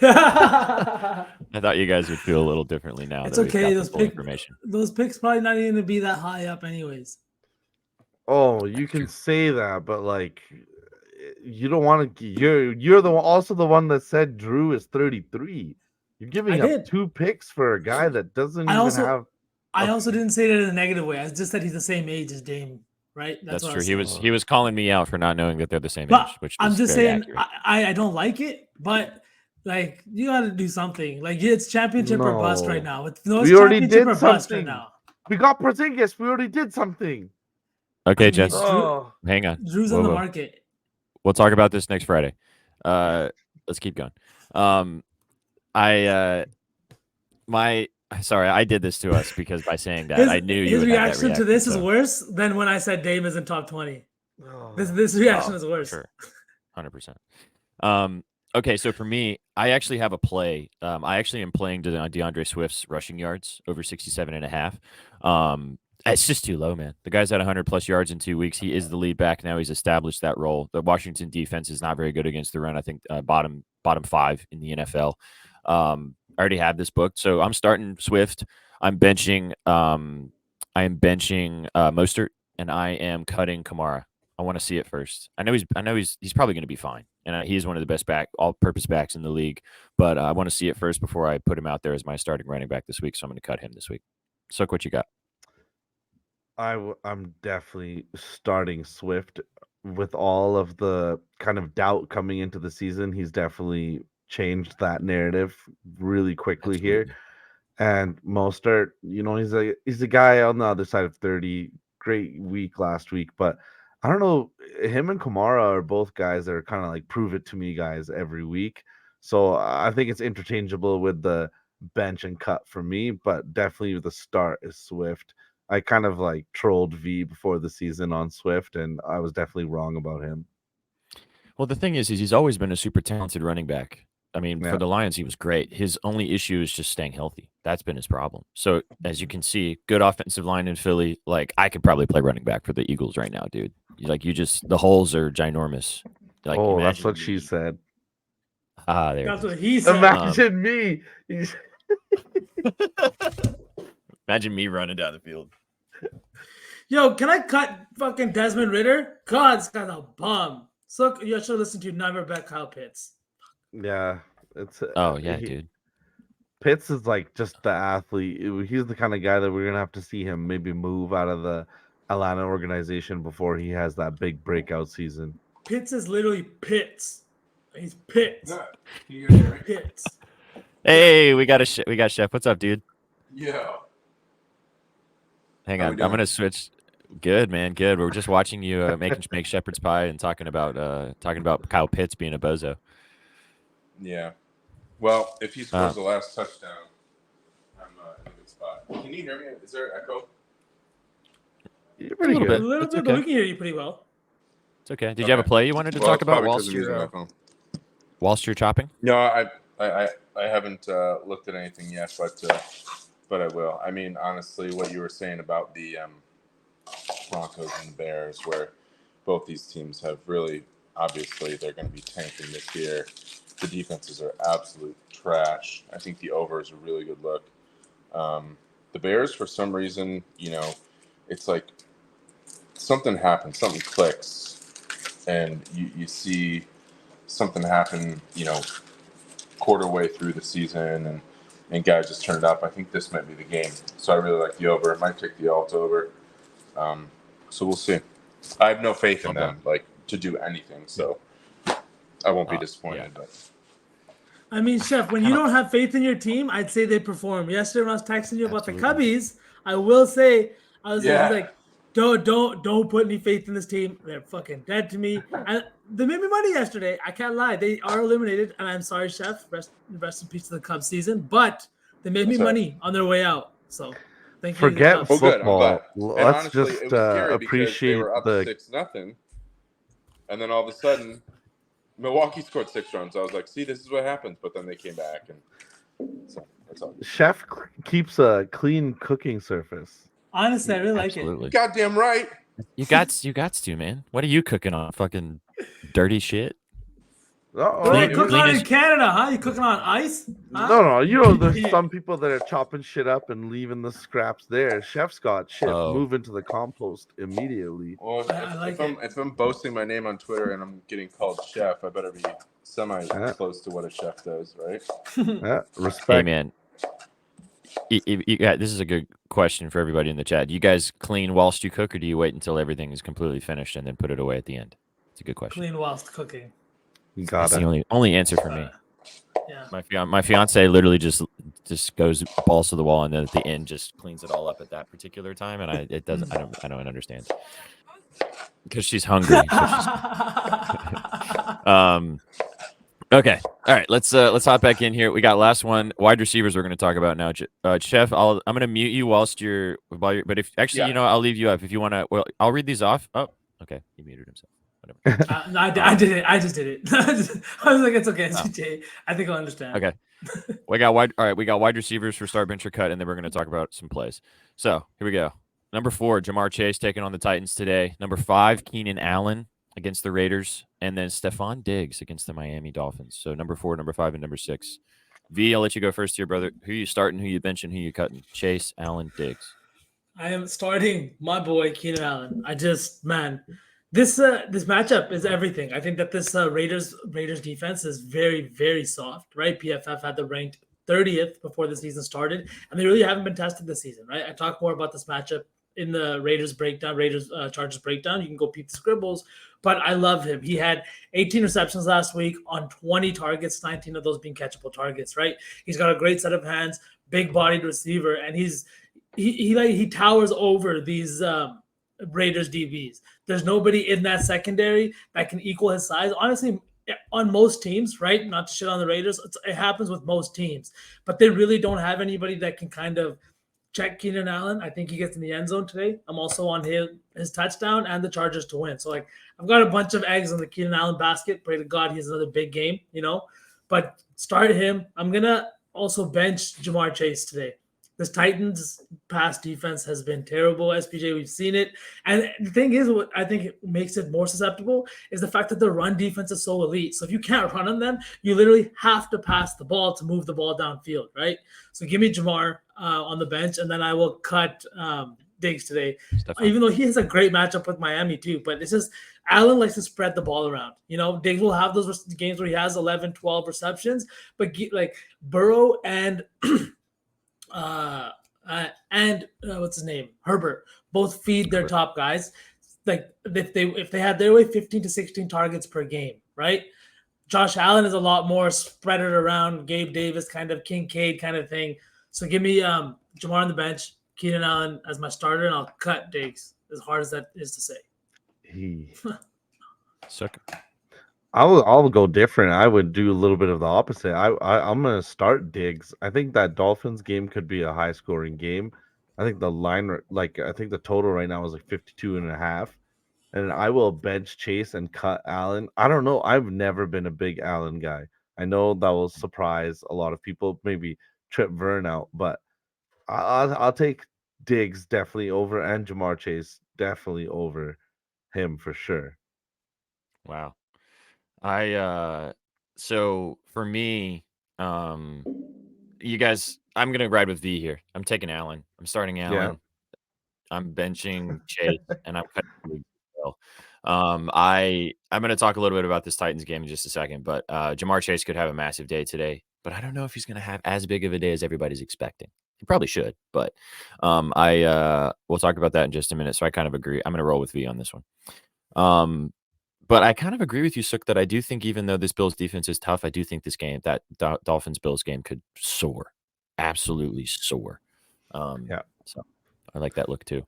I thought you guys would feel a little differently now. It's that we've okay. got the full information. Those picks probably not even going to be that high up anyways. Oh, you can say that, but you don't want to. You're also the one that said Drew is 33. You're giving up 2 picks for a guy that doesn't have. I also didn't say that in a negative way. I just said he's the same age as Dame, right? That's true. He was calling me out for not knowing that they're the same age, which I'm just saying accurate. I don't like it, but you got to do something. It's championship or bust right now. We already did something. Right now. We got Porzingis. We already did something. Okay, Jess. Hang on. Drew's on the market. We'll talk about this next Friday. Let's keep going. Sorry, I did this to us because by saying that, I knew you would have that reaction to this is worse than when I said Dame is in top 20. This reaction is worse. Sure. 100%. Okay, so for me, I actually have a play. I actually am playing DeAndre Swift's rushing yards over 67.5. It's just too low, man. The guy's had 100-plus yards in 2 weeks. He is the lead back now. He's established that role. The Washington defense is not very good against the run. I think bottom 5 in the NFL. I already have this booked, so I'm starting Swift. I'm benching. I am benching Mostert, and I am cutting Kamara. I want to see it first. I know he's probably going to be fine, and he's one of the best all-purpose backs in the league. But I want to see it first before I put him out there as my starting running back this week. So I'm going to cut him this week. Sukh, what you got? I'm definitely starting Swift with all of the kind of doubt coming into the season. He's definitely changed that narrative really quickly here. And Mostert, he's a guy on the other side of 30. Great week last week, but I don't know. Him and Kamara are both guys that are kind of prove it to me guys every week. So I think it's interchangeable with the bench and cut for me, but definitely the start is Swift. I kind of trolled V before the season on Swift, and I was definitely wrong about him. Well, the thing is he's always been a super talented running back. I mean, for the Lions, he was great. His only issue is just staying healthy. That's been his problem. So, as you can see, good offensive line in Philly. I could probably play running back for the Eagles right now, dude. The holes are ginormous. That's what she said. That's what he said. Imagine me. Imagine me running down the field. Yo, can I cut fucking Desmond Ridder? God, this guy's a bum. So you should listen to Never Bet Kyle Pitts. Yeah, it's. Oh yeah, dude. Pitts is like just the athlete. He's the kind of guy that we're gonna have to see him maybe move out of the Atlanta organization before he has that big breakout season. Pitts is literally Pitts. He's Pitts. Yeah. Can you guys hear me? Pitts. Hey, we got Chef. What's up, dude? Yeah. Hang How on, we I'm doing? gonna switch. Good, man. Good. We're just watching you make shepherd's pie and talking about Kyle Pitts being a bozo. Yeah. Well, if he scores Uh. the last touchdown, I'm in a good spot. Can you hear me? Is there echo? You're pretty little good. bit. A little It's bit, but we okay. can hear you pretty well. It's okay. Did you have a play you wanted to Well, talk it's about probably 'cause whilst I'm using my phone. you're chopping? No, I haven't looked at anything yet, but I will. I mean, honestly, what you were saying about the Broncos and the Bears, where both these teams have really, obviously, they're going to be tanking this year. The defenses are absolute trash. I think the over is a really good look. The Bears, for some reason, it's like something happens, something clicks, and you see something happen, quarter way through the season, and guys just turned up. I think this might be the game. So I really like the over. I might take the alt over. So we'll see. I have no faith in them, to do anything. So I won't be disappointed. Yeah. But I mean, Chef, when you don't have faith in your team, I'd say they perform. Yesterday, when I was texting you about the Cubbies, I will say, like, don't put any faith in this team. They're fucking dead to me. And they made me money yesterday. I can't lie. They are eliminated, and I'm sorry, Chef. Rest in peace to the Cubs season. But they made me money on their way out. So thank you. Forget to the Cubs. good. I'm football. glad. And Let's honestly, it just was scary because appreciate they were up the 6-0, and then all of a sudden, Milwaukee scored 6 runs. I was like, see, this is what happens. But then they came back, and so that's all. chef keeps a clean cooking surface. Honestly, I really like it. Absolutely. Goddamn right. You got to, man. What are you cooking on? Fucking dirty shit. What Oh, are you Clean- cooking on in clean Canada, huh? You cooking on ice? Huh? no. There's some people that are chopping shit up and leaving the scraps there. Chef's got shit. Oh. Move into the compost immediately. Well, I like if I'm boasting my name on Twitter and I'm getting called chef, I better be semi close to what a chef does, right? Yeah, respect. Hey, man. This is a good question for everybody in the chat. Do you guys clean whilst you cook, or do you wait until everything is completely finished and then put it away at the end? It's a good question. Clean whilst cooking. You That's got the it. only answer for me. Yeah. My fiance literally just goes balls to the wall, and then at the end just cleans it all up at that particular time, and I don't understand because she's hungry. So okay, all right, let's hop back in here. We got last one, wide receivers. We're going to talk about now. Chef, I'm going to mute you while you're but if actually I'll leave you up if you want to. Well, I'll read these off. Oh, okay, he muted himself. No, I did it. I just did it. I was like, it's okay, CJ. I think I'll understand. Okay. We got wide receivers for start, bench, or cut, and then we're going to talk about some plays. So here we go. Number 4, Jamar Chase taking on the Titans today. Number 5, Keenan Allen against the Raiders, and then Stephon Diggs against the Miami Dolphins. So number 4, number 5, and number 6. V, I'll let you go first here, brother. Who you starting? Who you benching? Who you cutting? Chase, Allen, Diggs. I am starting my boy Keenan Allen. This matchup is everything. I think that this Raiders defense is very, very soft, right? PFF had them ranked 30th before the season started, and they really haven't been tested this season, right? I talk more about this matchup in the Raiders Chargers breakdown. You can go peep the scribbles, but I love him. He had 18 receptions last week on 20 targets, 19 of those being catchable targets, right? He's got a great set of hands, big-bodied receiver, and he towers over these Raiders DBs. There's nobody in that secondary that can equal his size. Honestly, on most teams, right? Not to shit on the Raiders, it happens with most teams, but they really don't have anybody that can kind of check Keenan Allen. I think he gets in the end zone today. I'm also on his touchdown and the Chargers to win. So like I've got a bunch of eggs in the Keenan Allen basket. Pray to God he has another big game, But start him. I'm gonna also bench Jamar Chase today. This Titans pass defense has been terrible. SPJ, we've seen it. And the thing is, what I think makes it more susceptible is the fact that the run defense is so elite. So if you can't run on them, you literally have to pass the ball to move the ball downfield, right? So give me Jamar on the bench, and then I will cut Diggs today, Stefan. even though he has a great matchup with Miami too. But it's just Allen likes to spread the ball around. Diggs will have those games where he has 11, 12 receptions, but like Burrow and what's his name? Herbert both feed their top guys. Like if they had their way, 15 to 16 targets per game, right? Josh Allen is a lot more spread it around, Gabe Davis kind of Kincaid kind of thing. So give me Jamar on the bench, Keenan Allen as my starter, and I'll cut Diggs, as hard as that is to say. Sukh. I'll go different. I would do a little bit of the opposite. I'm gonna start Diggs. I think that Dolphins game could be a high scoring game. I think the line, I think the total right now is like 52.5. And I will bench Chase and cut Allen. I don't know. I've never been a big Allen guy. I know that will surprise a lot of people, maybe trip Vern out, but I'll take Diggs definitely over, and Jamar Chase definitely over him for sure. Wow. So for me, you guys, I'm gonna ride with V here. I'm taking Allen. I'm starting Allen. I'm benching Chase, and I'm cutting Will. I'm gonna talk a little bit about this Titans game in just a second, but Jamar Chase could have a massive day today, but I don't know if he's gonna have as big of a day as everybody's expecting. He probably should, but we'll talk about that in just a minute. So I kind of agree. I'm gonna roll with V on this one. But I kind of agree with you, Sukh, that I do think even though this Bills defense is tough, I do think this game, that Dolphins-Bills game could soar. Absolutely soar. So I like that look too.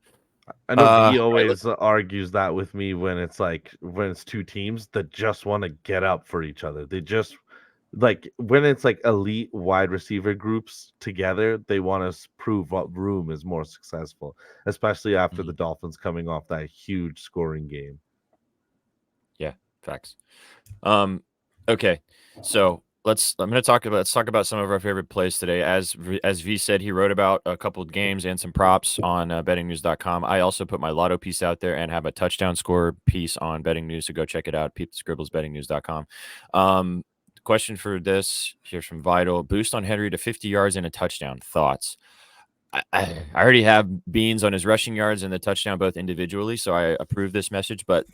I know he right, always argues that with me when it's two teams that just want to get up for each other. They just when it's like elite wide receiver groups together, they want to prove what room is more successful, especially after the Dolphins coming off that huge scoring game. Yeah, facts. Okay, so let's talk about some of our favorite plays today. As V said, he wrote about a couple of games and some props on bettingnews.com. I also put my lotto piece out there and have a touchdown score piece on betting news, so go check it out. Peep the scribbles, bettingnews.com. Question for this here's from Vital: boost on Henry to 50 yards and a touchdown. Thoughts? I already have Beans on his rushing yards and the touchdown both individually, so I approve this message, but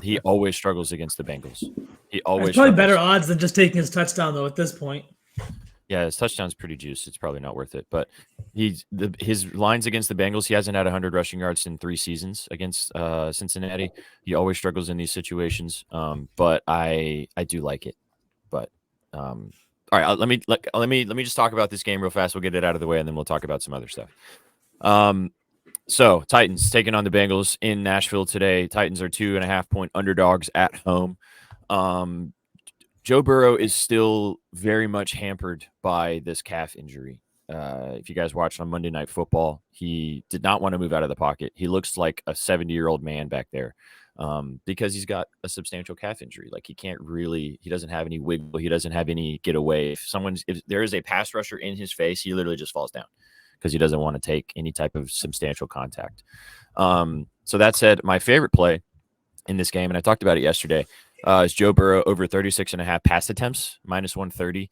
he always struggles against the Bengals. He always It's probably struggles. better odds than just taking his touchdown, though, at this point. Yeah, his touchdown's pretty juiced. It's probably not worth it. But his lines against the Bengals, he hasn't had 100 rushing yards in 3 seasons against Cincinnati. He always struggles in these situations, but I do like it. But all right, let me just talk about this game real fast. We'll get it out of the way, and then we'll talk about some other stuff. So Titans taking on the Bengals in Nashville today. Titans are 2.5-point underdogs at home. Joe Burrow is still very much hampered by this calf injury. If you guys watched on Monday Night Football, he did not want to move out of the pocket. He looks like a 70-year-old man back there. Because he's got a substantial calf injury. Like he doesn't have any wiggle. He doesn't have any getaway. If there is a pass rusher in his face, he literally just falls down because he doesn't want to take any type of substantial contact. So that said, my favorite play in this game, and I talked about it yesterday, is Joe Burrow over 36.5 pass attempts, minus 130.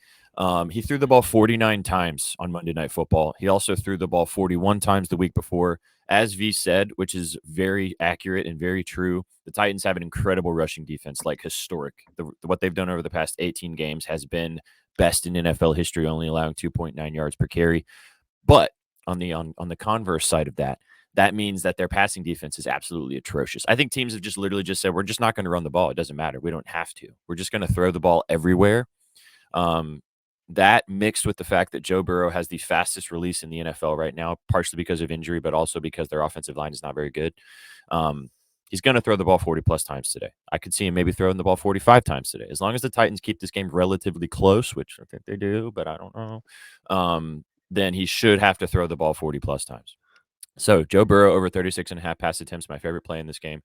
He threw the ball 49 times on Monday Night Football. He also threw the ball 41 times the week before. As V said, which is very accurate and very true, the Titans have an incredible rushing defense, like historic. What they've done over the past 18 games has been best in NFL history, only allowing 2.9 yards per carry. But on the converse side of that, that means that their passing defense is absolutely atrocious. I think teams have just literally just said, we're just not going to run the ball. It doesn't matter. We don't have to. We're just going to throw the ball everywhere. That mixed with the fact that Joe Burrow has the fastest release in the NFL right now, partially because of injury, but also because their offensive line is not very good. He's going to throw the ball 40-plus times today. I could see him maybe throwing the ball 45 times today. As long as the Titans keep this game relatively close, which I think they do, but I don't know, then he should have to throw the ball 40-plus times. So Joe Burrow over 36.5 pass attempts, my favorite play in this game.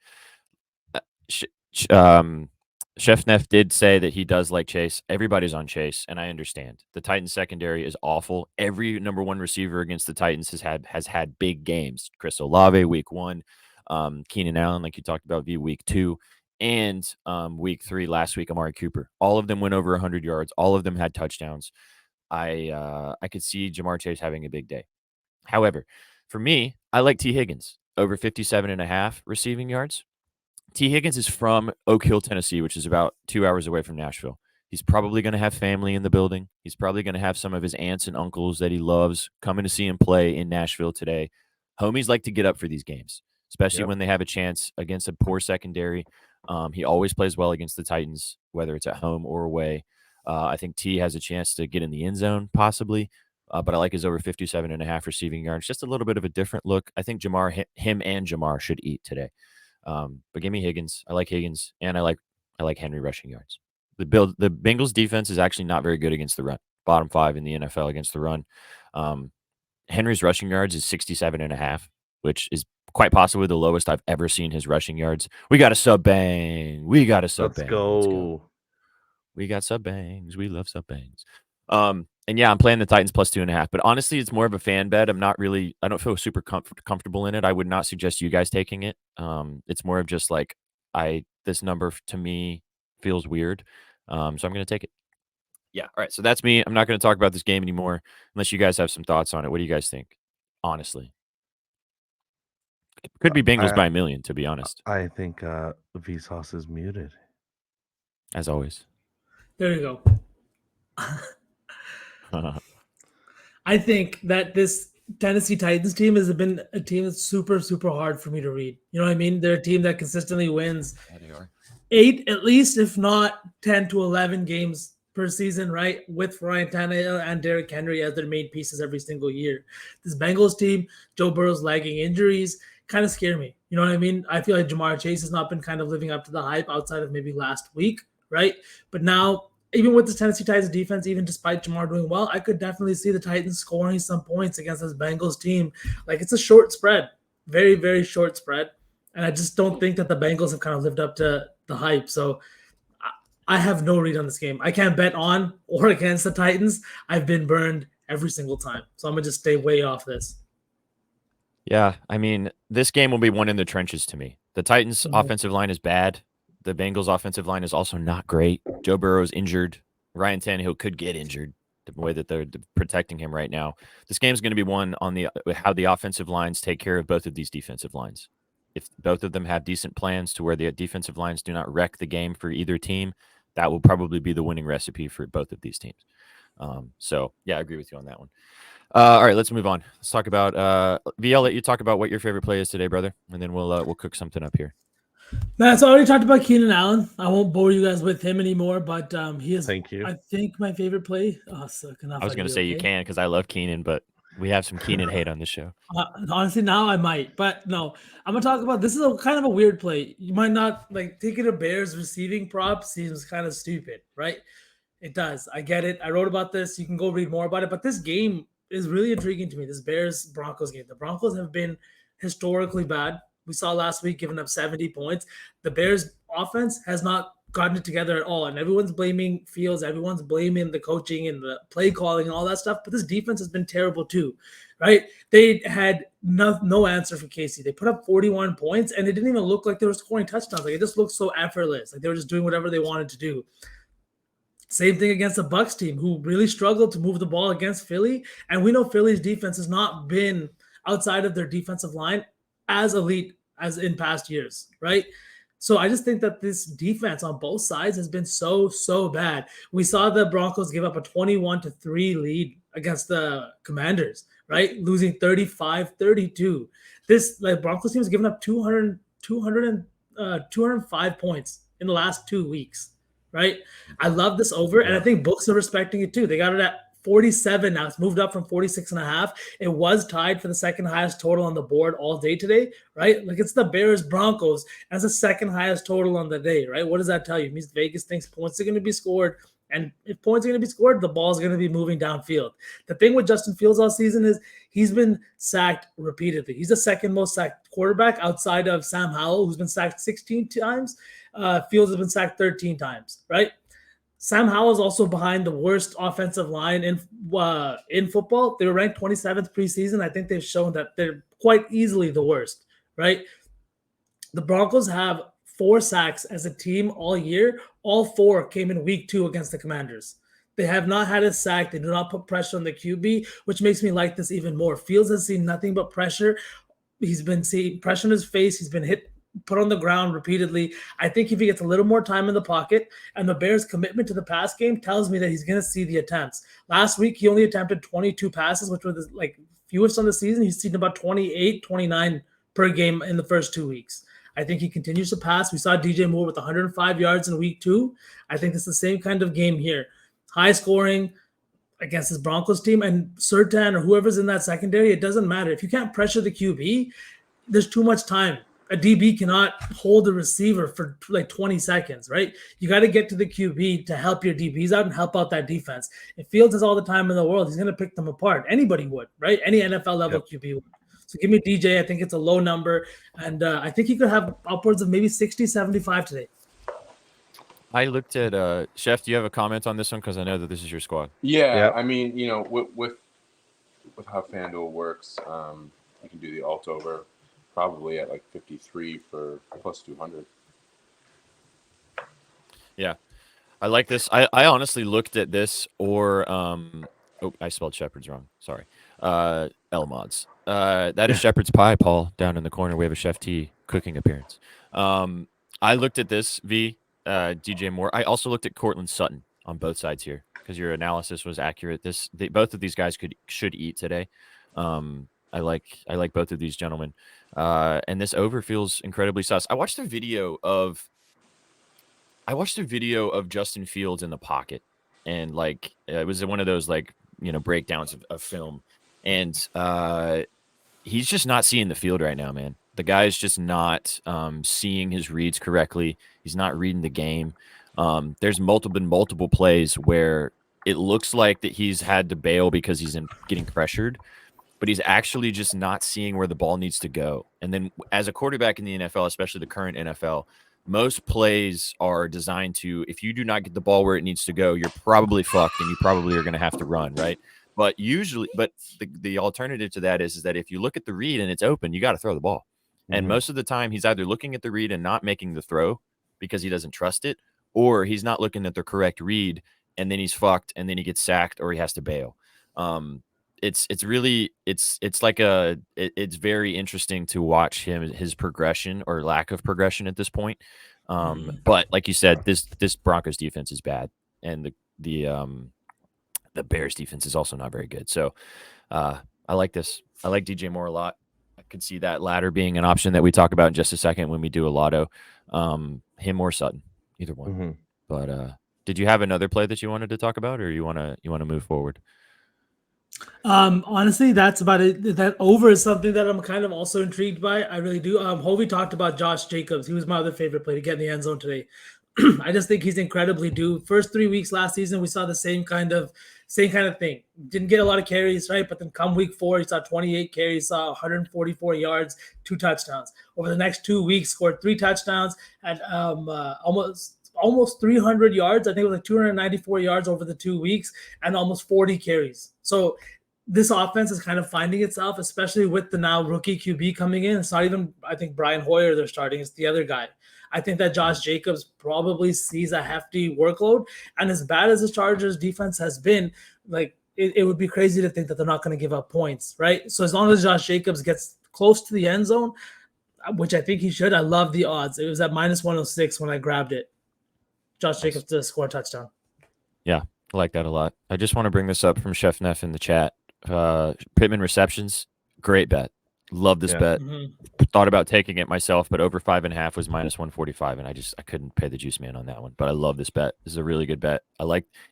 Chef Neff did say that he does like Chase. Everybody's on Chase, and I understand. The Titans secondary is awful. Every number one receiver against the Titans has had big games. Chris Olave, week 1. Keenan Allen, like you talked about, week 2. And week 3 last week, Amari Cooper. All of them went over 100 yards. All of them had touchdowns. I could see Jamar Chase having a big day. However, for me, I like T. Higgins. over 57.5 receiving yards. T. Higgins is from Oak Hill, Tennessee, which is about 2 hours away from Nashville. He's probably going to have family in the building. He's probably going to have some of his aunts and uncles that he loves coming to see him play in Nashville today. Homies like to get up for these games, especially when they have a chance against a poor secondary. He always plays well against the Titans, whether it's at home or away. I think T has a chance to get in the end zone, possibly. But I like his over 57.5 receiving yards. Just a little bit of a different look. I think him and Jamar should eat today. But give me Higgins. I like Higgins, and I like Henry rushing yards. The Bengals defense is actually not very good against the run. Bottom 5 in the NFL against the run. Henry's rushing yards is 67.5, which is quite possibly the lowest I've ever seen his rushing yards. We got a sub bang. Let's go. We got sub bangs. We love sub bangs. And yeah, I'm playing the Titans plus 2.5. But honestly, it's more of a fan bet. I don't feel super comfortable in it. I would not suggest you guys taking it. It's more of just like this number to me feels weird. So I'm going to take it. Yeah. All right. So that's me. I'm not going to talk about this game anymore unless you guys have some thoughts on it. What do you guys think? Honestly, it could be Bengals by a million, to be honest. I think VSauce is muted. As always. There you go. I think that this Tennessee Titans team has been a team that's super, super hard for me to read. You know what I mean? They're a team that consistently wins 8 at least, if not 10 to 11 games per season, right? With Ryan Tannehill and Derrick Henry as their main pieces every single year. This Bengals team, Joe Burrow's lagging injuries, kind of scare me. You know what I mean? I feel like Jamar Chase has not been kind of living up to the hype outside of maybe last week, right? But now, even with the Tennessee Titans defense, even despite Jamar doing well, I could definitely see the Titans scoring some points against this Bengals team. Like, it's a short spread, very, very short spread. And I just don't think that the Bengals have kind of lived up to the hype. So I have no read on this game. I can't bet on or against the Titans. I've been burned every single time. So I'm going to just stay way off this. Yeah, I mean, this game will be one in the trenches to me. The Titans' offensive line is bad. The Bengals' offensive line is also not great. Joe Burrow's injured. Ryan Tannehill could get injured the way that they're protecting him right now. This game's going to be one on how the offensive lines take care of both of these defensive lines. If both of them have decent plans to where the defensive lines do not wreck the game for either team, that will probably be the winning recipe for both of these teams. So, yeah, I agree with you on that one. All right, let's move on. Let's talk about V. I'll let you talk about what your favorite play is today, brother, and then we'll cook something up here. Now, so I already talked about Keenan Allen. I won't bore you guys with him anymore, but he is, Thank you. I think, my favorite play. Oh, I was going to say you can because I love Keenan, but we have some Keenan hate on this show. Honestly, now I might, but no. I'm going to talk about this is kind of a weird play. You might not like taking a Bears receiving prop seems kind of stupid, right? It does. I get it. I wrote about this. You can go read more about it, but this game is really intriguing to me. This Bears-Broncos game. The Broncos have been historically bad. We saw last week giving up 70 points. The Bears offense has not gotten it together at all. And everyone's blaming Fields. Everyone's blaming the coaching and the play calling and all that stuff. But this defense has been terrible too, right? They had no answer for Casey. They put up 41 points and it didn't even look like they were scoring touchdowns. Like, it just looked so effortless. Like they were just doing whatever they wanted to do. Same thing against the Bucs team, who really struggled to move the ball against Philly. And we know Philly's defense has not been, outside of their defensive line, as elite as in past years, right? So I just think that this defense on both sides has been so bad. We saw the Broncos give up a 21-3 lead against the Commanders, right? Losing 35-32. This Broncos team has given up 205 points in the last 2 weeks, right? I love this over, and I think books are respecting it too. They got it at 47 now. It's moved up from 46.5. It was tied for the second highest total on the board all day today, right? Like, it's the Bears-Broncos as the second highest total on the day, right? What does that tell you? It means Vegas thinks points are going to be scored, and if points are going to be scored, the ball's going to be moving downfield. The thing with Justin Fields all season is he's been sacked repeatedly. He's the second most sacked quarterback outside of Sam Howell, who's been sacked 16 times. Fields has been sacked 13 times, right? Sam Howell is also behind the worst offensive line in football. They were ranked 27th preseason. I think they've shown that they're quite easily the worst, right? The Broncos have 4 sacks as a team all year. All 4 came in week 2 against the Commanders. They have not had a sack. They do not put pressure on the QB, which makes me like this even more. Fields has seen nothing but pressure. He's been seeing pressure on his face. He's been put on the ground repeatedly. I think if he gets a little more time in the pocket and the Bears' commitment to the pass game tells me that he's going to see the attempts. Last week, he only attempted 22 passes, which was like fewest on the season. He's seen about 28, 29 per game in the first 2 weeks. I think he continues to pass. We saw DJ Moore with 105 yards in week 2. I think it's the same kind of game here. High scoring against this Broncos team, and Surtain or whoever's in that secondary, it doesn't matter. If you can't pressure the QB, there's too much time. A DB cannot hold the receiver for like 20 seconds, right? You got to get to the QB to help your DBs out and help out that defense. If Fields has all the time in the world, he's going to pick them apart. Anybody would, right? Any NFL level QB would. So give me DJ. I think it's a low number. And I think he could have upwards of maybe 60, 75 today. I looked at Chef. Do you have a comment on this one? Because I know that this is your squad. Yeah, I mean, you know, with how FanDuel works, you can do the alt over probably at like 53 for plus 200. Yeah, I like this. I honestly looked at this or I spelled Shepherd's wrong. Sorry. L mods. That is Shepherd's Pie, Paul. Down in the corner, we have a Chef T cooking appearance. I looked at this DJ Moore. I also looked at Cortland Sutton on both sides here because your analysis was accurate. Both of these guys should eat today. I like both of these gentlemen, and this over feels incredibly sus. I watched a video of Justin Fields in the pocket, and like it was one of those like breakdowns of film, and he's just not seeing the field right now, man. The guy is just not seeing his reads correctly. He's not reading the game. There's multiple plays where it looks like that he's had to bail because he's getting pressured, but he's actually just not seeing where the ball needs to go. And then as a quarterback in the NFL, especially the current NFL, most plays are designed to, if you do not get the ball where it needs to go, you're probably fucked and you probably are going to have to run, right? But the alternative to that is that if you look at the read and it's open, you got to throw the ball. And most of the time he's either looking at the read and not making the throw because he doesn't trust it, or he's not looking at the correct read and then he's fucked and then he gets sacked or he has to bail. It's very interesting to watch his progression or lack of progression at this point. But like you said, this Broncos defense is bad, and the Bears defense is also not very good. So I like this. I like DJ Moore a lot. I could see that ladder being an option that we talk about in just a second when we do a lotto. Him or Sutton, either one. But did you have another play that you wanted to talk about, or you want to move forward? Honestly, that's about it. That over is something that I'm kind of also intrigued by. I really do. Hovey talked about Josh Jacobs. He was my other favorite play to get in the end zone today. I just think he's incredibly due. First 3 weeks last season, we saw the same kind of thing. Didn't get a lot of carries, right? But then come week 4, he saw 28 carries, saw 144 yards, 2 touchdowns. Over the next 2 weeks, scored 3 touchdowns and almost 300 yards. I think it was like 294 yards over the 2 weeks and almost 40 carries. So this offense is kind of finding itself, especially with the now rookie QB coming in. It's not even, I think, Brian Hoyer they're starting. It's the other guy. I think that Josh Jacobs probably sees a hefty workload. And as bad as the Chargers defense has been, like it would be crazy to think that they're not going to give up points, right? So as long as Josh Jacobs gets close to the end zone, which I think he should, I love the odds. It was at -106 when I grabbed it. Josh Jacobs to score a touchdown. Yeah, I like that a lot. I just want to bring this up from Chef Neff in the chat. Pittman receptions, great bet. Love this bet. Thought about taking it myself, but over 5.5 was -145, and I couldn't pay the juice man on that one. But I love this bet. This is a really good bet.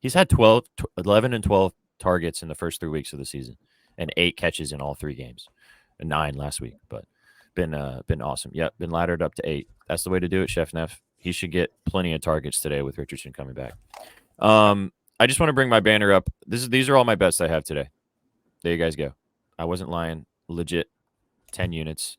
He's had 11 and 12 targets in the first 3 weeks of the season, and 8 catches in all 3 games, and 9 last week. But been awesome. Yep, been laddered up to 8. That's the way to do it, Chef Neff. He should get plenty of targets today with Richardson coming back. I just want to bring my banner up. These are all my bets I have today. There you guys go. I wasn't lying. Legit. 10 units.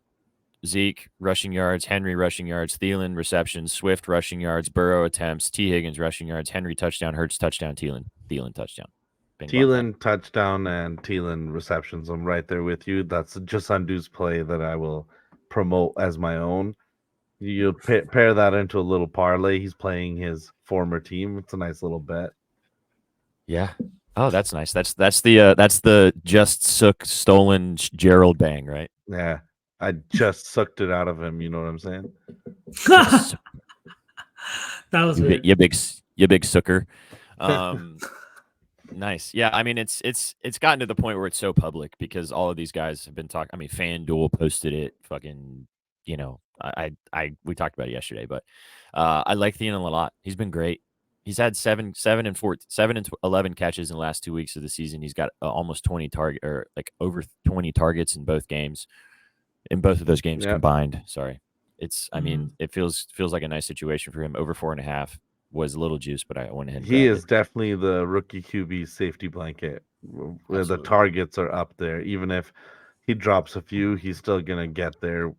Zeke, rushing yards. Henry, rushing yards. Thielen, receptions. Swift, rushing yards. Burrow, attempts. T. Higgins, rushing yards. Henry, touchdown. Hurts, touchdown. Thielen, touchdown. Thielen, touchdown, and Thielen, receptions. I'm right there with you. That's just Undu's play that I will promote as my own. You pair that into a little parlay. He's playing his former team. It's a nice little bet. Yeah. Oh, that's nice. That's the just Sukh stolen Gerald bang, right? Yeah. I just sucked it out of him. You know what I'm saying? That was weird. You big sucker. Nice. Yeah, I mean it's gotten to the point where it's so public because all of these guys have been talking. I mean, FanDuel posted it. Fucking, we talked about it yesterday, but I like Thielen a lot. He's been great. He's had 7 and 11 catches in the last 2 weeks of the season. He's got almost 20 over 20 targets in both games. In both of those games combined. Sorry, I mean, it feels like a nice situation for him. Over 4.5 was a little juice, but I went ahead. And he is definitely the rookie QB safety blanket. Where the targets are up there. Even if he drops a few, he's still gonna get there.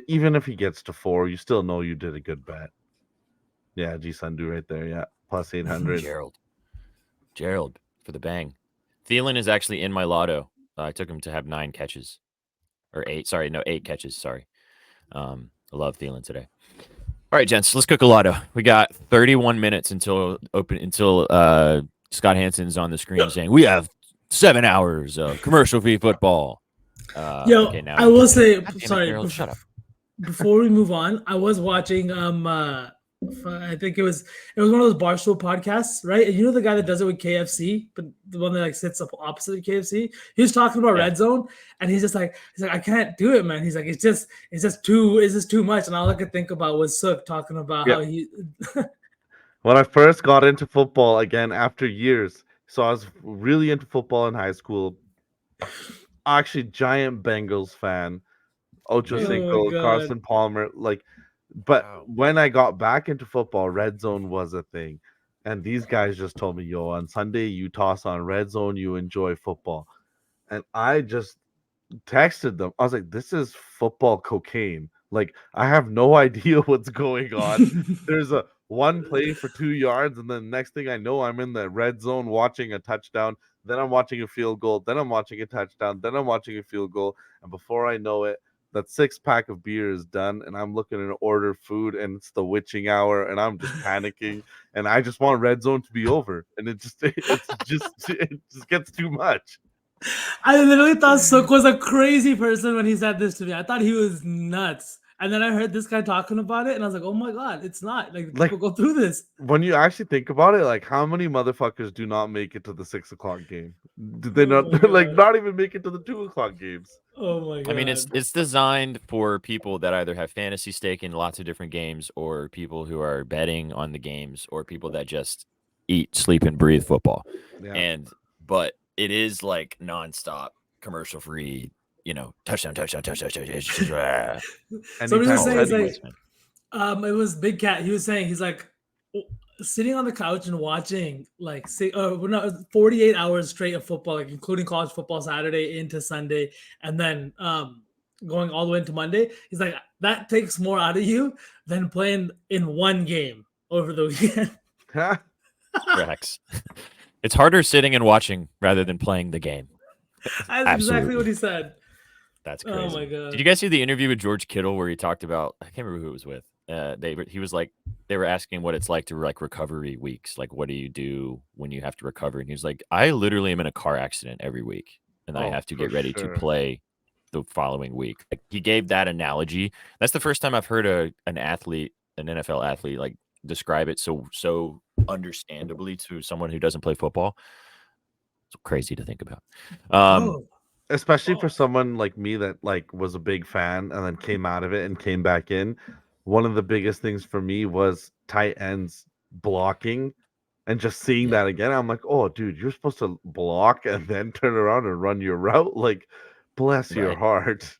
Even if he gets to 4, you still know you did a good bet. Yeah, G Sundu right there. Yeah, plus 800. Gerald for the bang. Thielen is actually in my lotto. I took him to have 9 catches. Or 8. Sorry, no, 8 catches. Sorry. I love Thielen today. All right, gents, let's cook a lotto. We got 31 minutes until Scott Hansen's on the screen saying we have 7 hours of commercial-free football. Okay, I will say, sorry, shut up. Before we move on, I was watching I think it was one of those Barstool podcasts, right? And you know the guy that does it with KFC, but the one that like sits up opposite of KFC. He was talking about Red Zone, and he's like, I can't do it, man. He's like, it's just too much. And all I could think about was Sukh talking about how he. When I first got into football again after years, so I was really into football in high school. Actually, giant Bengals fan. Ocho Cinco, Carson Palmer, But when I got back into football, Red Zone was a thing. And these guys just told me, yo, on Sunday, you toss on Red Zone, you enjoy football. And I just texted them. I was like, this is football cocaine. Like, I have no idea what's going on. There's a one play for 2 yards, and then next thing I know, I'm in the red zone watching a touchdown. Then I'm watching a field goal. Then I'm watching a touchdown. Then I'm watching a field goal. And before I know it, that 6-pack of beer is done, and I'm looking to order food, and it's the witching hour, and I'm just panicking, and I just want Red Zone to be over, and it just gets too much. I literally thought Sukh was a crazy person when he said this to me. I thought he was nuts. And then I heard this guy talking about it, and I was like, oh my God, it's not. Like, people go through this. When you actually think about it, like, how many motherfuckers do not make it to the 6 o'clock game? Did they not even make it to the 2 o'clock games? Oh my God. I mean, it's designed for people that either have fantasy stake in lots of different games, or people who are betting on the games, or people that just eat, sleep, and breathe football. Yeah. But it is like nonstop, commercial free, touchdown. Somebody was saying, it was Big Cat. He was saying, he's like sitting on the couch and watching 48 hours straight of football, like including college football Saturday into Sunday, and then going all the way into Monday. He's like, that takes more out of you than playing in one game over the weekend. Rex. It's harder sitting and watching rather than playing the game. That's exactly what he said. That's crazy. Oh my God. Did you guys see the interview with George Kittle where he talked about, I can't remember who it was with. He was like, they were asking what it's like to recovery weeks. Like, what do you do when you have to recover? And he was like, I literally am in a car accident every week, and I have to get ready to play the following week. Like, he gave that analogy. That's the first time I've heard an NFL athlete, describe it so understandably to someone who doesn't play football. It's crazy to think about. Especially for someone like me that was a big fan and then came out of it and came back in. One of the biggest things for me was tight ends blocking, and just seeing that again. I'm like, oh, dude, you're supposed to block and then turn around and run your route. Like, bless your heart.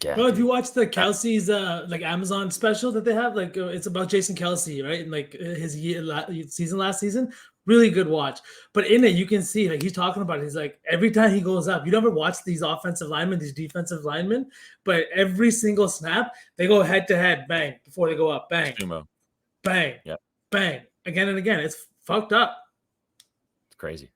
Yeah, well, if you watch the Kelsey's Amazon special that they have, it's about Jason Kelsey, right? And his season last season, really good watch. But in it, you can see he's talking about it. He's like, every time he goes up, you never watch these offensive linemen, these defensive linemen, but every single snap they go head to head, bang, before they go up, bang, Sumo. Bang, bang, again and again. It's fucked up. It's crazy.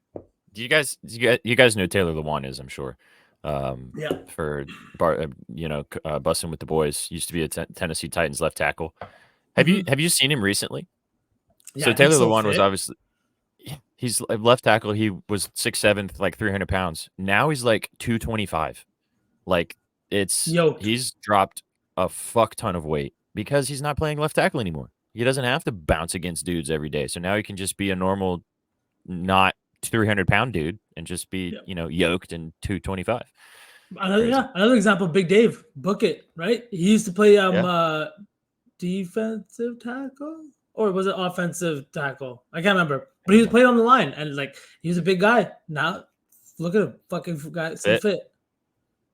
Do you guys know who Taylor Lewan is? I'm sure. For busting with the boys, used to be a Tennessee Titans left tackle. Have you seen him recently? Yeah, so Taylor Lewan was obviously, he's left tackle. He was 6'7", 300 pounds. Now he's 225. Yoked. he's dropped a fuck ton of weight because he's not playing left tackle anymore. He doesn't have to bounce against dudes every day. So now he can just be a normal, not 300-pound dude and just be, yoked and 225. Another example, Big Dave, book it, right? He used to play defensive tackle, or was it offensive tackle? I can't remember. But he was playing on the line, and like he was a big guy. Now look at him, fucking guy, so fit.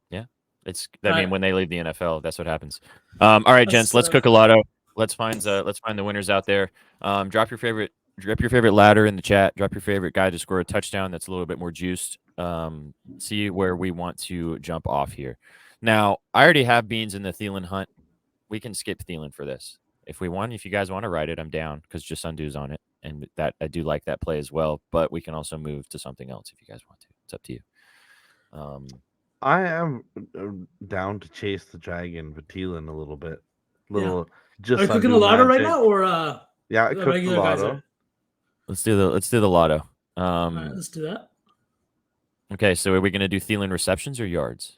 Yeah, Right. mean, when they leave the NFL, that's what happens. All right, gents, let's cook a lotto. Let's find the winners out there. Drop your favorite ladder in the chat. Drop your favorite guy to score a touchdown that's a little bit more juiced. See where we want to jump off here. Now, I already have Beans in the Thielen hunt. We can skip Thielen for this. If we want, if you guys want to ride it, I'm down because just Undo's on it. And that I do like that play as well. But we can also move to something else if you guys want to. It's up to you. I am down to chase the dragon with Thielen a little bit. Just are you cooking a lotto right now, or yeah, I cooked the lotto. Let's do the lotto. All right, let's do that. Okay, so are we gonna do Thielen receptions or yards?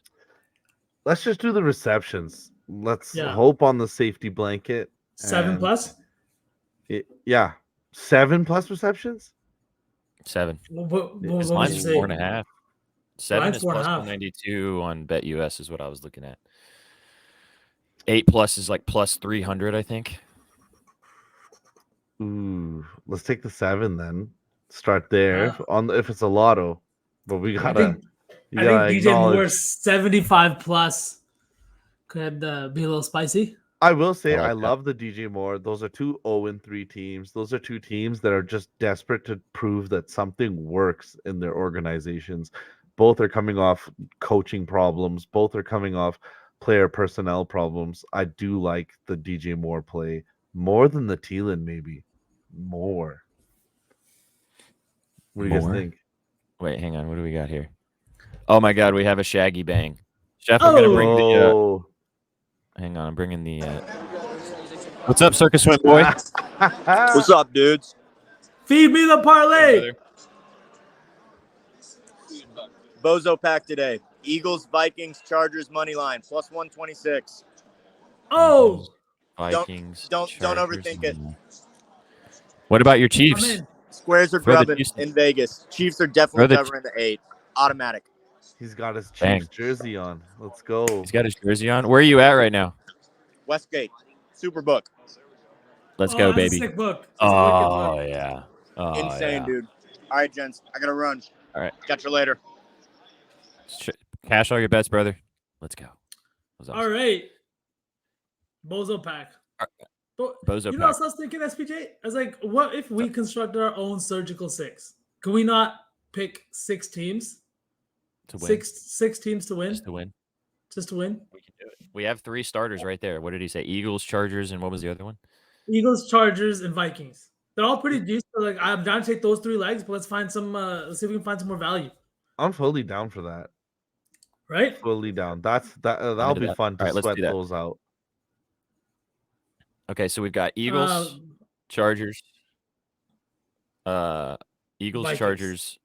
Let's just do the receptions. Let's hope on the safety blanket. 7 plus? 7 plus receptions? 7. What mine's 4.5. 7 is plus 192 on BetUS is what I was looking at. 8 plus is like plus 300, I think. Ooh, let's take the 7 then. Start there if it's a lotto, but we gotta. I think DJ Moore 75 plus could be a little spicy. I will say I love the DJ Moore. Those are 2 0-3 teams. Those are 2 teams that are just desperate to prove that something works in their organizations. Both are coming off coaching problems. Both are coming off player personnel problems. I do like the DJ Moore play more than the Thielen, maybe more. What do you guys think? Wait, hang on. What do we got here? Oh my God, we have a Shaggy Bang. Chef, I'm gonna bring the. Hang on, I'm bringing the. What's up, Circus Swim Boy? What's up, dudes? Feed me the parlay. Bozo pack today. Eagles, Vikings, Chargers money line plus 126. Oh, Vikings. Don't overthink it. What about your Chiefs? Squares are grubbing in Vegas. Chiefs are definitely covering the 8. Automatic. He's got his Chiefs jersey on. Let's go. He's got his jersey on. Where are you at right now? Westgate. Superbook. Let's go, baby. Sick book. Oh, yeah. Insane, dude. All right, gents. I got to run. All right. Catch you later. Cash all your bets, brother. Let's go. All right. Bozo pack. Bozo you know what I was thinking, SPJ? I was like, what if we constructed our own surgical 6? Could we not pick 6 teams? To win. Six teams to win? Just to win. Just to win? We can do it. We have 3 starters right there. What did he say? Eagles, Chargers, and what was the other one? Eagles, Chargers, and Vikings. They're all pretty decent. Like, I'm down to take those 3 legs, but let's find some. Let's see if we can find some more value. I'm fully down for that. Right? Fully down. That'll be fun to sweat those out. Okay, so we've got Eagles, Chargers, Eagles, Vikings. Chargers,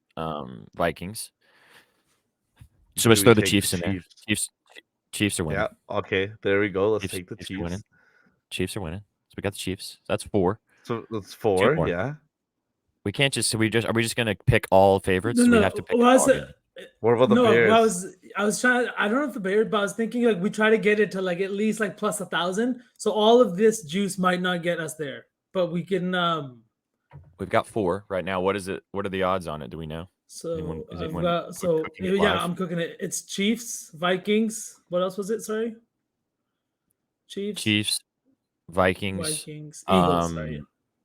Vikings. So let's throw the Chiefs in there. Chiefs are winning. Yeah. Okay. There we go. Let's take the Chiefs. Chiefs are winning. So we got the Chiefs. That's 4. So that's 4. Yeah. We can't just. Are we just gonna pick all favorites? No. We have to pick. What about the Bears? I was trying. I don't know if the Bears, but I was thinking like we try to get it to like at least like plus 1,000. So all of this juice might not get us there, but we can. We've got 4 right now. What is it? What are the odds on it? Do we know? So I'm cooking it. It's Chiefs, Vikings. What else was it? Sorry. Chiefs, Vikings, Eagles. Sorry.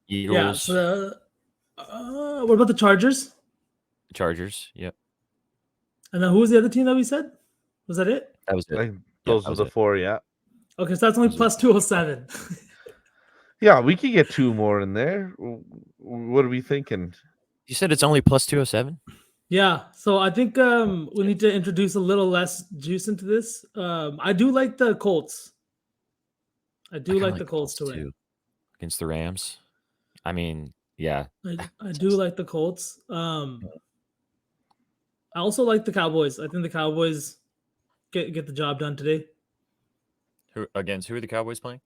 Eagles. Yeah. So, what about the Chargers? Chargers. Yep. And then who was the other team that we said? Was that it? That was it. Those were the 4. Yeah. Okay, so that's only plus 207. Yeah, we could get 2 more in there. What are we thinking? You said it's only plus 207? Yeah, so I think we need to introduce a little less juice into this. I do like the Colts. I like the Colts to win. Against the Rams. I mean, yeah. I do like the Colts. I also like the Cowboys. I think the Cowboys get the job done today. Who are the Cowboys playing?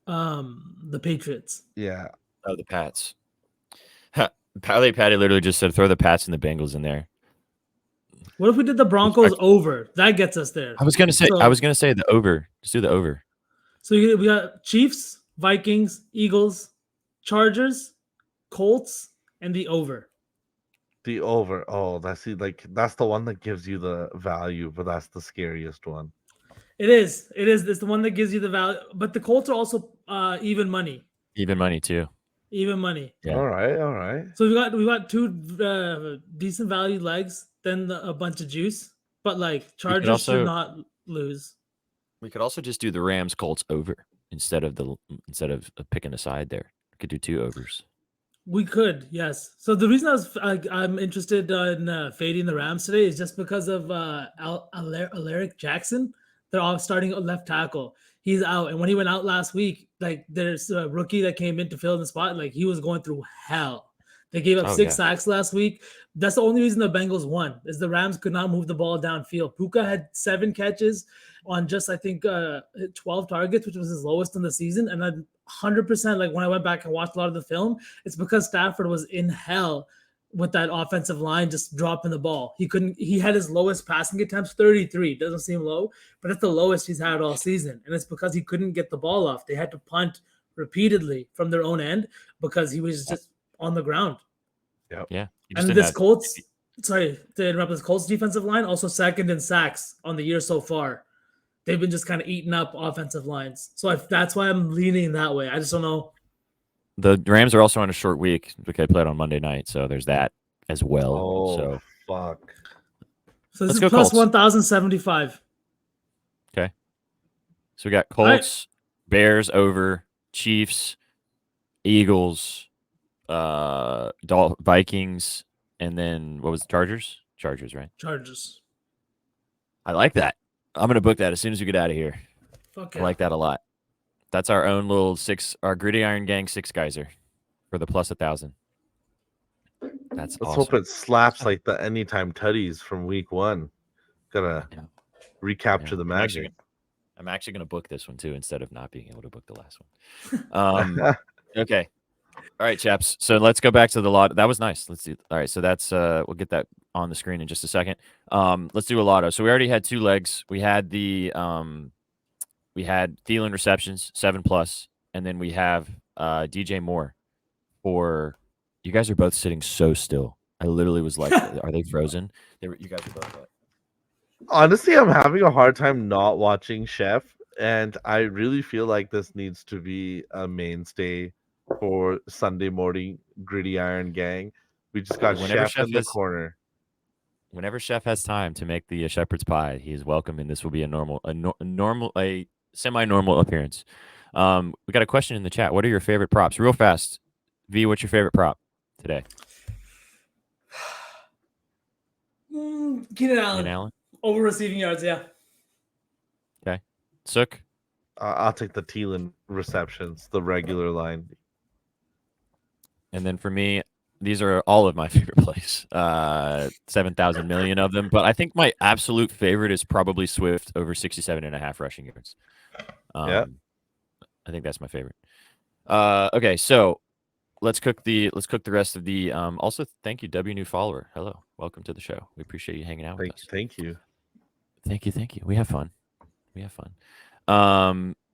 The Patriots. Yeah. Oh, the Pats. Patty literally just said throw the Pats and the Bengals in there. What if we did the Broncos over? That gets us there. I was gonna say So- the over. Just do the over. So we got Chiefs, Vikings, Eagles, Chargers, Colts, and the over. The over. Oh, that's the one that gives you the value, but that's the scariest one. It is. It's the one that gives you the value. But the Colts are also even money. Even money too. Even money. Yeah. All right. So we got two decent value legs, then a bunch of juice. But like Chargers should not lose. We could also just do the Rams Colts over instead of picking a side there. We could do 2 overs. We could, yes. So the reason I'm interested in fading the Rams today is just because of Alaric Jackson. They're all starting at left tackle. He's out, and when he went out last week, like there's a rookie that came in to fill in the spot. Like he was going through hell. They gave up 6 sacks last week. That's the only reason the Bengals won is the Rams could not move the ball downfield. Puka had 7 catches on just I think 12 targets, which was his lowest in the season. And then 100%, like when I went back and watched a lot of the film, it's because Stafford was in hell with that offensive line just dropping the ball. He had his lowest passing attempts, 33. Doesn't seem low, but it's the lowest he's had all season. And it's because he couldn't get the ball off. They had to punt repeatedly from their own end because he was just on the ground. Yeah. And this Colts, sorry to interrupt, this Colts defensive line also second in sacks on the year so far. They've been just kind of eating up offensive lines. So that's why I'm leaning that way. I just don't know. The Rams are also on a short week because they played on Monday night, so there's that as well. Oh, so fuck. So this Let's is go plus Colts. 1,075. Okay. So we got Colts, Bears over, Chiefs, Eagles, Vikings, and then what was the Chargers? Chargers, right? Chargers. I like that. I'm gonna book that as soon as we get out of here. Fuck I yeah. like that a lot. That's our own little our Gridiron Gang 6 geyser for the plus 1,000. That's Let's awesome. hope it slaps like the anytime tutties from week 1. Gotta recapture the magic. I'm actually gonna book this one too instead of not being able to book the last one. Okay. All right, chaps. So let's go back to the lotto. That was nice. Let's do. All right. So that's we'll get that on the screen in just a second. Let's do a lotto. So we already had 2 legs. We had the we had Thielen receptions 7+, and then we have DJ Moore for. You guys are both sitting so still. I literally was like, "Are they frozen?" You guys are both. Honestly, I'm having a hard time not watching Chef, and I really feel like this needs to be a mainstay for Sunday morning Gritty Iron Gang. We just got Chef in the corner. Whenever Chef has time to make the shepherd's pie, he is welcome, and this will be a semi-normal appearance. We got a question in the chat. What are your favorite props? Real fast, V. What's your favorite prop today? Keenan Allen. Over receiving yards, yeah. Okay. Sukh? I'll take the Thielen receptions, the regular line. And then for me, these are all of my favorite plays. 7,000 million of them. But I think my absolute favorite is probably Swift over 67.5 rushing yards. Yeah. I think that's my favorite. Okay, so let's cook the rest of the also thank you, W new follower. Hello. Welcome to the show. We appreciate you hanging out with us. Thank you. Thank you. We have fun.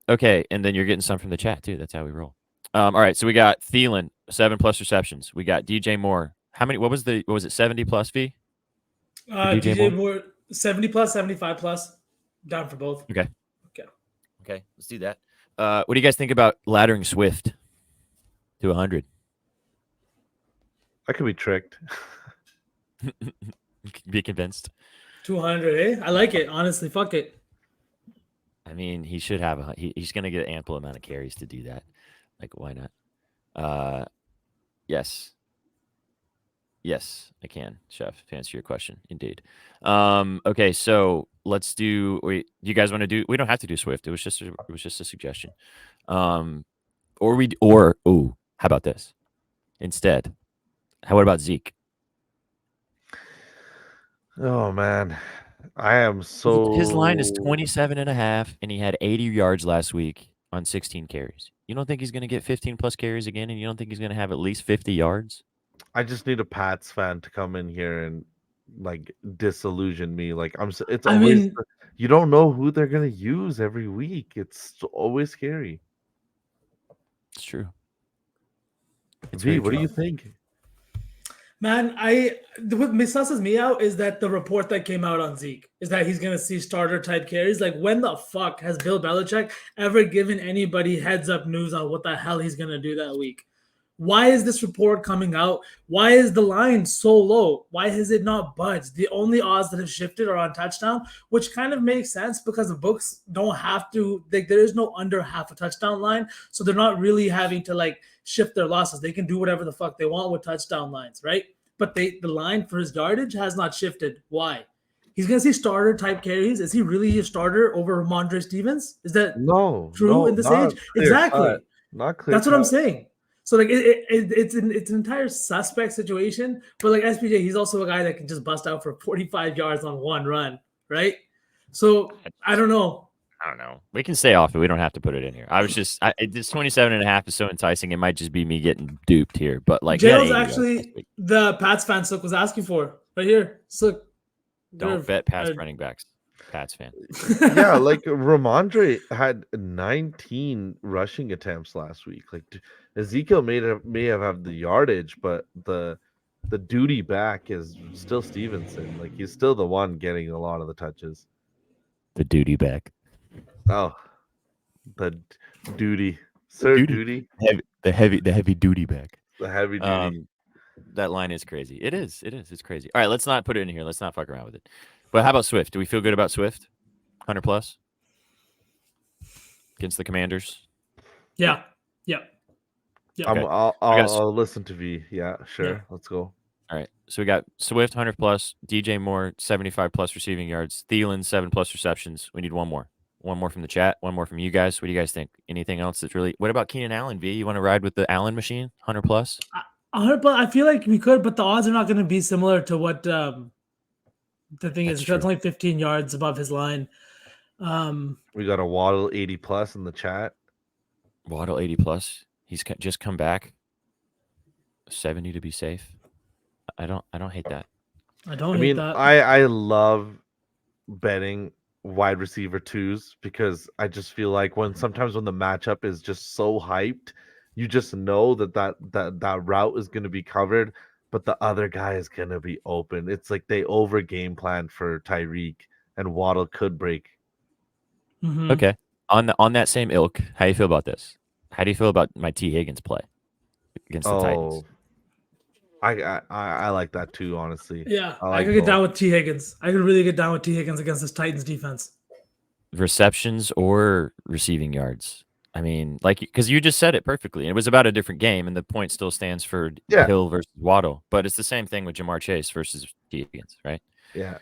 Okay, and then you're getting some from the chat too. That's how we roll. All right, so we got Thielen, 7+ receptions. We got DJ Moore. How many? What was it? 70+ V? DJ Moore 70+, 75+. Down for both. Okay. Let's do that. What do you guys think about laddering Swift to 100? I could be tricked. Be convinced. 200, eh? I like it. Honestly, fuck it. I mean, he should have he's going to get an ample amount of carries to do that. Like, why not? Yes, I can, Chef, to answer your question. Indeed. Okay, so let's do. You guys want to do? We don't have to do Swift. It was just a suggestion. How about this instead? What about Zeke? Oh man, I am so. His line is 27.5, and he had 80 yards last week on 16 carries. You don't think he's going to get 15 plus carries again, and you don't think he's going to have at least 50 yards? I just need a Pats fan to come in here and like disillusion me. Like it's I always mean, you don't know who they're gonna use every week. It's always scary. It's true. It's V, very what do true. you think? man, what misses me out is that the report that came out on Zeke is that he's gonna see starter type carries. Like, when the fuck has Bill Belichick ever given anybody heads up news on what the hell he's gonna do that week? Why is this report coming out? Why is the line so low? Why has it not budged? The only odds that have shifted are on touchdown, which kind of makes sense because the books don't have to, like, there is no under half a touchdown line. So they're not really having to like shift their losses. They can do whatever the fuck they want with touchdown lines, right? But the line for his yardage has not shifted. Why? He's gonna see starter type carries. Is he really a starter over Ramondre Stevens? Is that true in this not age? clear Exactly. cut. Not clear. That's what I'm cut. saying. So like it's an entire suspect situation. But like SPJ, he's also a guy that can just bust out for 45 yards on one run, right? So I don't know. I don't know. We can stay off it. We don't have to put it in here. I was just this 27.5 is so enticing. It might just be me getting duped here, but like he had Jail's 80 yards last actually week. the Pats fan Sukh was asking for right here. Sukh, Don't bet past running backs. Pats fan. Yeah, like Ramondre had 19 rushing attempts last week. Like Ezekiel may have had the yardage, but the duty back is still Stevenson. Like he's still the one getting a lot of the touches. The duty back. Oh, the duty, sir, duty. The heavy duty back. The heavy duty. That line is crazy. It is. It's crazy. All right, let's not put it in here. Let's not fuck around with it. But how about Swift? Do we feel good about Swift? 100 plus against the Commanders. Yeah. Okay. I'll listen to V. Yeah, sure. Yeah. Let's go. All right. So we got Swift 100 plus, DJ Moore 75 plus receiving yards, Thielen 7 plus receptions. We need one more. One more from the chat. One more from you guys. What do you guys think? Anything else that's really? What about Keenan Allen? V, you want to ride with the Allen machine? 100 plus. 100 plus. I feel like we could, but the odds are not going to be similar to what the thing That's is. true. It's only 15 yards above his line. We got a Waddle 80 plus in the chat. Waddle 80 plus. He's just come back. 70 to be safe. I don't hate that. I don't I hate mean, that. I love betting wide receiver twos because I just feel like sometimes when the matchup is just so hyped, you just know that route is going to be covered, but the other guy is going to be open. It's like they over game plan for Tyreek, and Waddle could break. Mhm. Okay. On that same ilk, how do you feel about this? How do you feel about my T. Higgins play against the Titans? I like that too, honestly. Yeah, I I like could get both. down with T. Higgins. I could really get down with T. Higgins against this Titans defense. Receptions or receiving yards? I mean, like, because you just said it perfectly. It was about a different game, and the point still stands for Yeah. Hill versus Waddle. But it's the same thing with Jamar Chase versus T. Higgins, right? Yeah.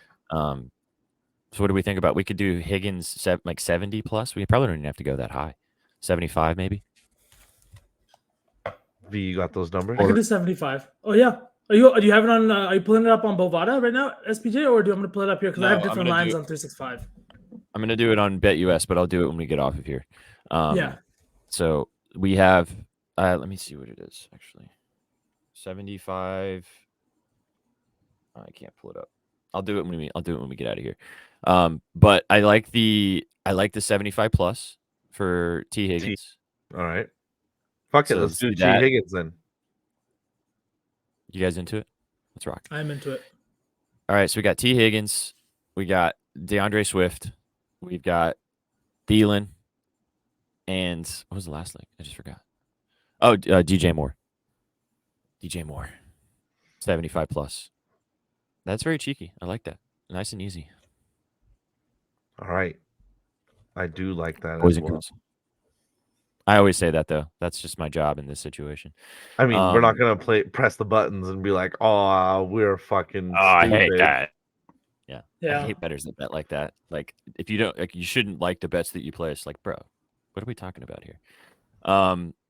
So what do we think about? We could do Higgins like 70 plus. We probably don't even have to go that high. 75 maybe. V, you got those numbers? I could do 75. Oh yeah. Do you have it on? Are you pulling it up on Bovada right now, SPJ, or do you want me to pull it up here? Because I No, have I'm different gonna lines do- on 365. I'm gonna do it on BetUS, but I'll do it when we get off of here. Yeah. So we have. Let me see what it is actually. 75. I can't pull it up. I'll do it when we get out of here. But I like the 75 plus for T. Higgins. All right. Fuck it. So Let's do see T. that. Higgins then. You guys into it? Let's rock. I'm into it. All right, so we got T. Higgins, we got DeAndre Swift, we've got Thielen, and what was the last link? I just forgot. Oh, DJ Moore. DJ Moore, 75 plus. That's very cheeky. I like that. Nice and easy. All right. I do like that Boys as and well. girls. I always say that though. That's just my job in this situation. I mean, we're not gonna press the buttons and be like, "Oh, we're fucking." Oh, I hate stupid." that. Yeah. Yeah. I hate bettors that bet like that. Like, if you don't, like, you shouldn't like the bets that you place. Like, bro, what are we talking about here?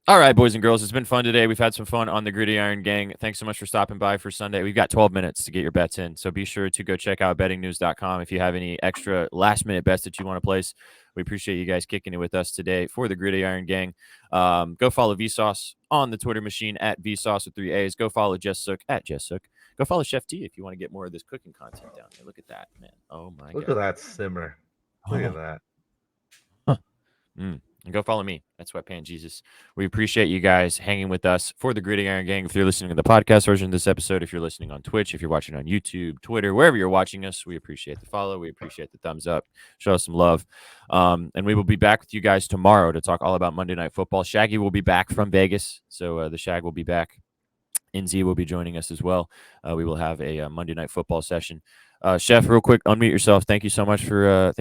All right, boys and girls, it's been fun today. We've had some fun on the Gridiron Gang. Thanks so much for stopping by for Sunday. We've got 12 minutes to get your bets in, so be sure to go check out bettingnews.com if you have any extra last-minute bets that you want to place. We appreciate you guys kicking it with us today for the Gridiron Gang. Go follow VSauce on the Twitter machine at VSauce with 3 A's. Go follow Jess Sukh at Jess Sukh. Go follow Chef T if you want to get more of this cooking content down there. Look at that, man. Oh, my God. Look at that simmer. Look at that. And go follow me at Sweatpant Jesus. We appreciate you guys hanging with us for the Gridiron Gang. If you're listening to the podcast version of this episode, if you're listening on Twitch, if you're watching on YouTube, Twitter, wherever you're watching us, we appreciate the follow. We appreciate the thumbs up. Show us some love. And we will be back with you guys tomorrow to talk all about Monday Night Football. Shaggy will be back from Vegas, so the Shag will be back. NZ will be joining us as well. We will have a Monday Night Football session. Chef, real quick, unmute yourself. Thank you so much for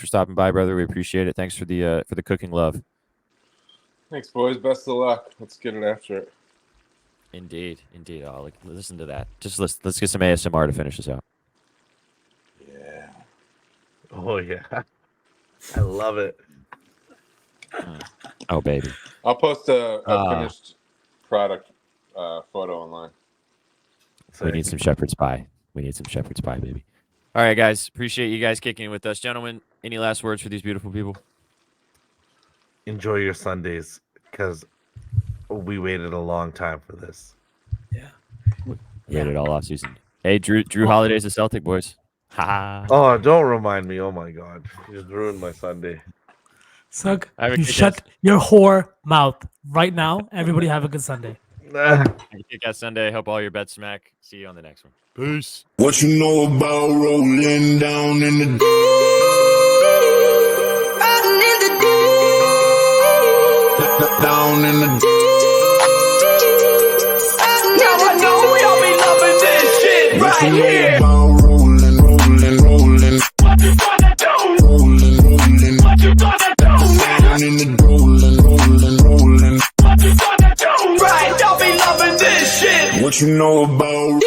stopping by, brother. We appreciate it. Thanks for the cooking love. Thanks, boys. Best of luck. Let's get it after it. Indeed. Oh, listen to that. Just let's get some ASMR to finish this out. Yeah. Oh, yeah. I love it. Oh, baby. I'll post a finished product photo online. We need some shepherd's pie. Baby. All right, guys. Appreciate you guys kicking it with us. Gentlemen, any last words for these beautiful people? Enjoy your Sundays, because we waited a long time for this. Waited all off season. Hey, Drew Holiday's a Celtic, boys. Ha. Oh, don't remind me. Oh, my God. You just ruined my Sunday. Sukh, you shut your whore mouth right now. Everybody have a good Sunday. Kick out Sunday. Hope all your bets smack. See you on the next one. Peace. What you know about rolling down in the down in the now I know we all be loving this shit right here. Rolling. What you gonna do? Rolling. What you gonna do? Down in the rolling. What you gonna do? Right, y'all be loving this shit. What you know about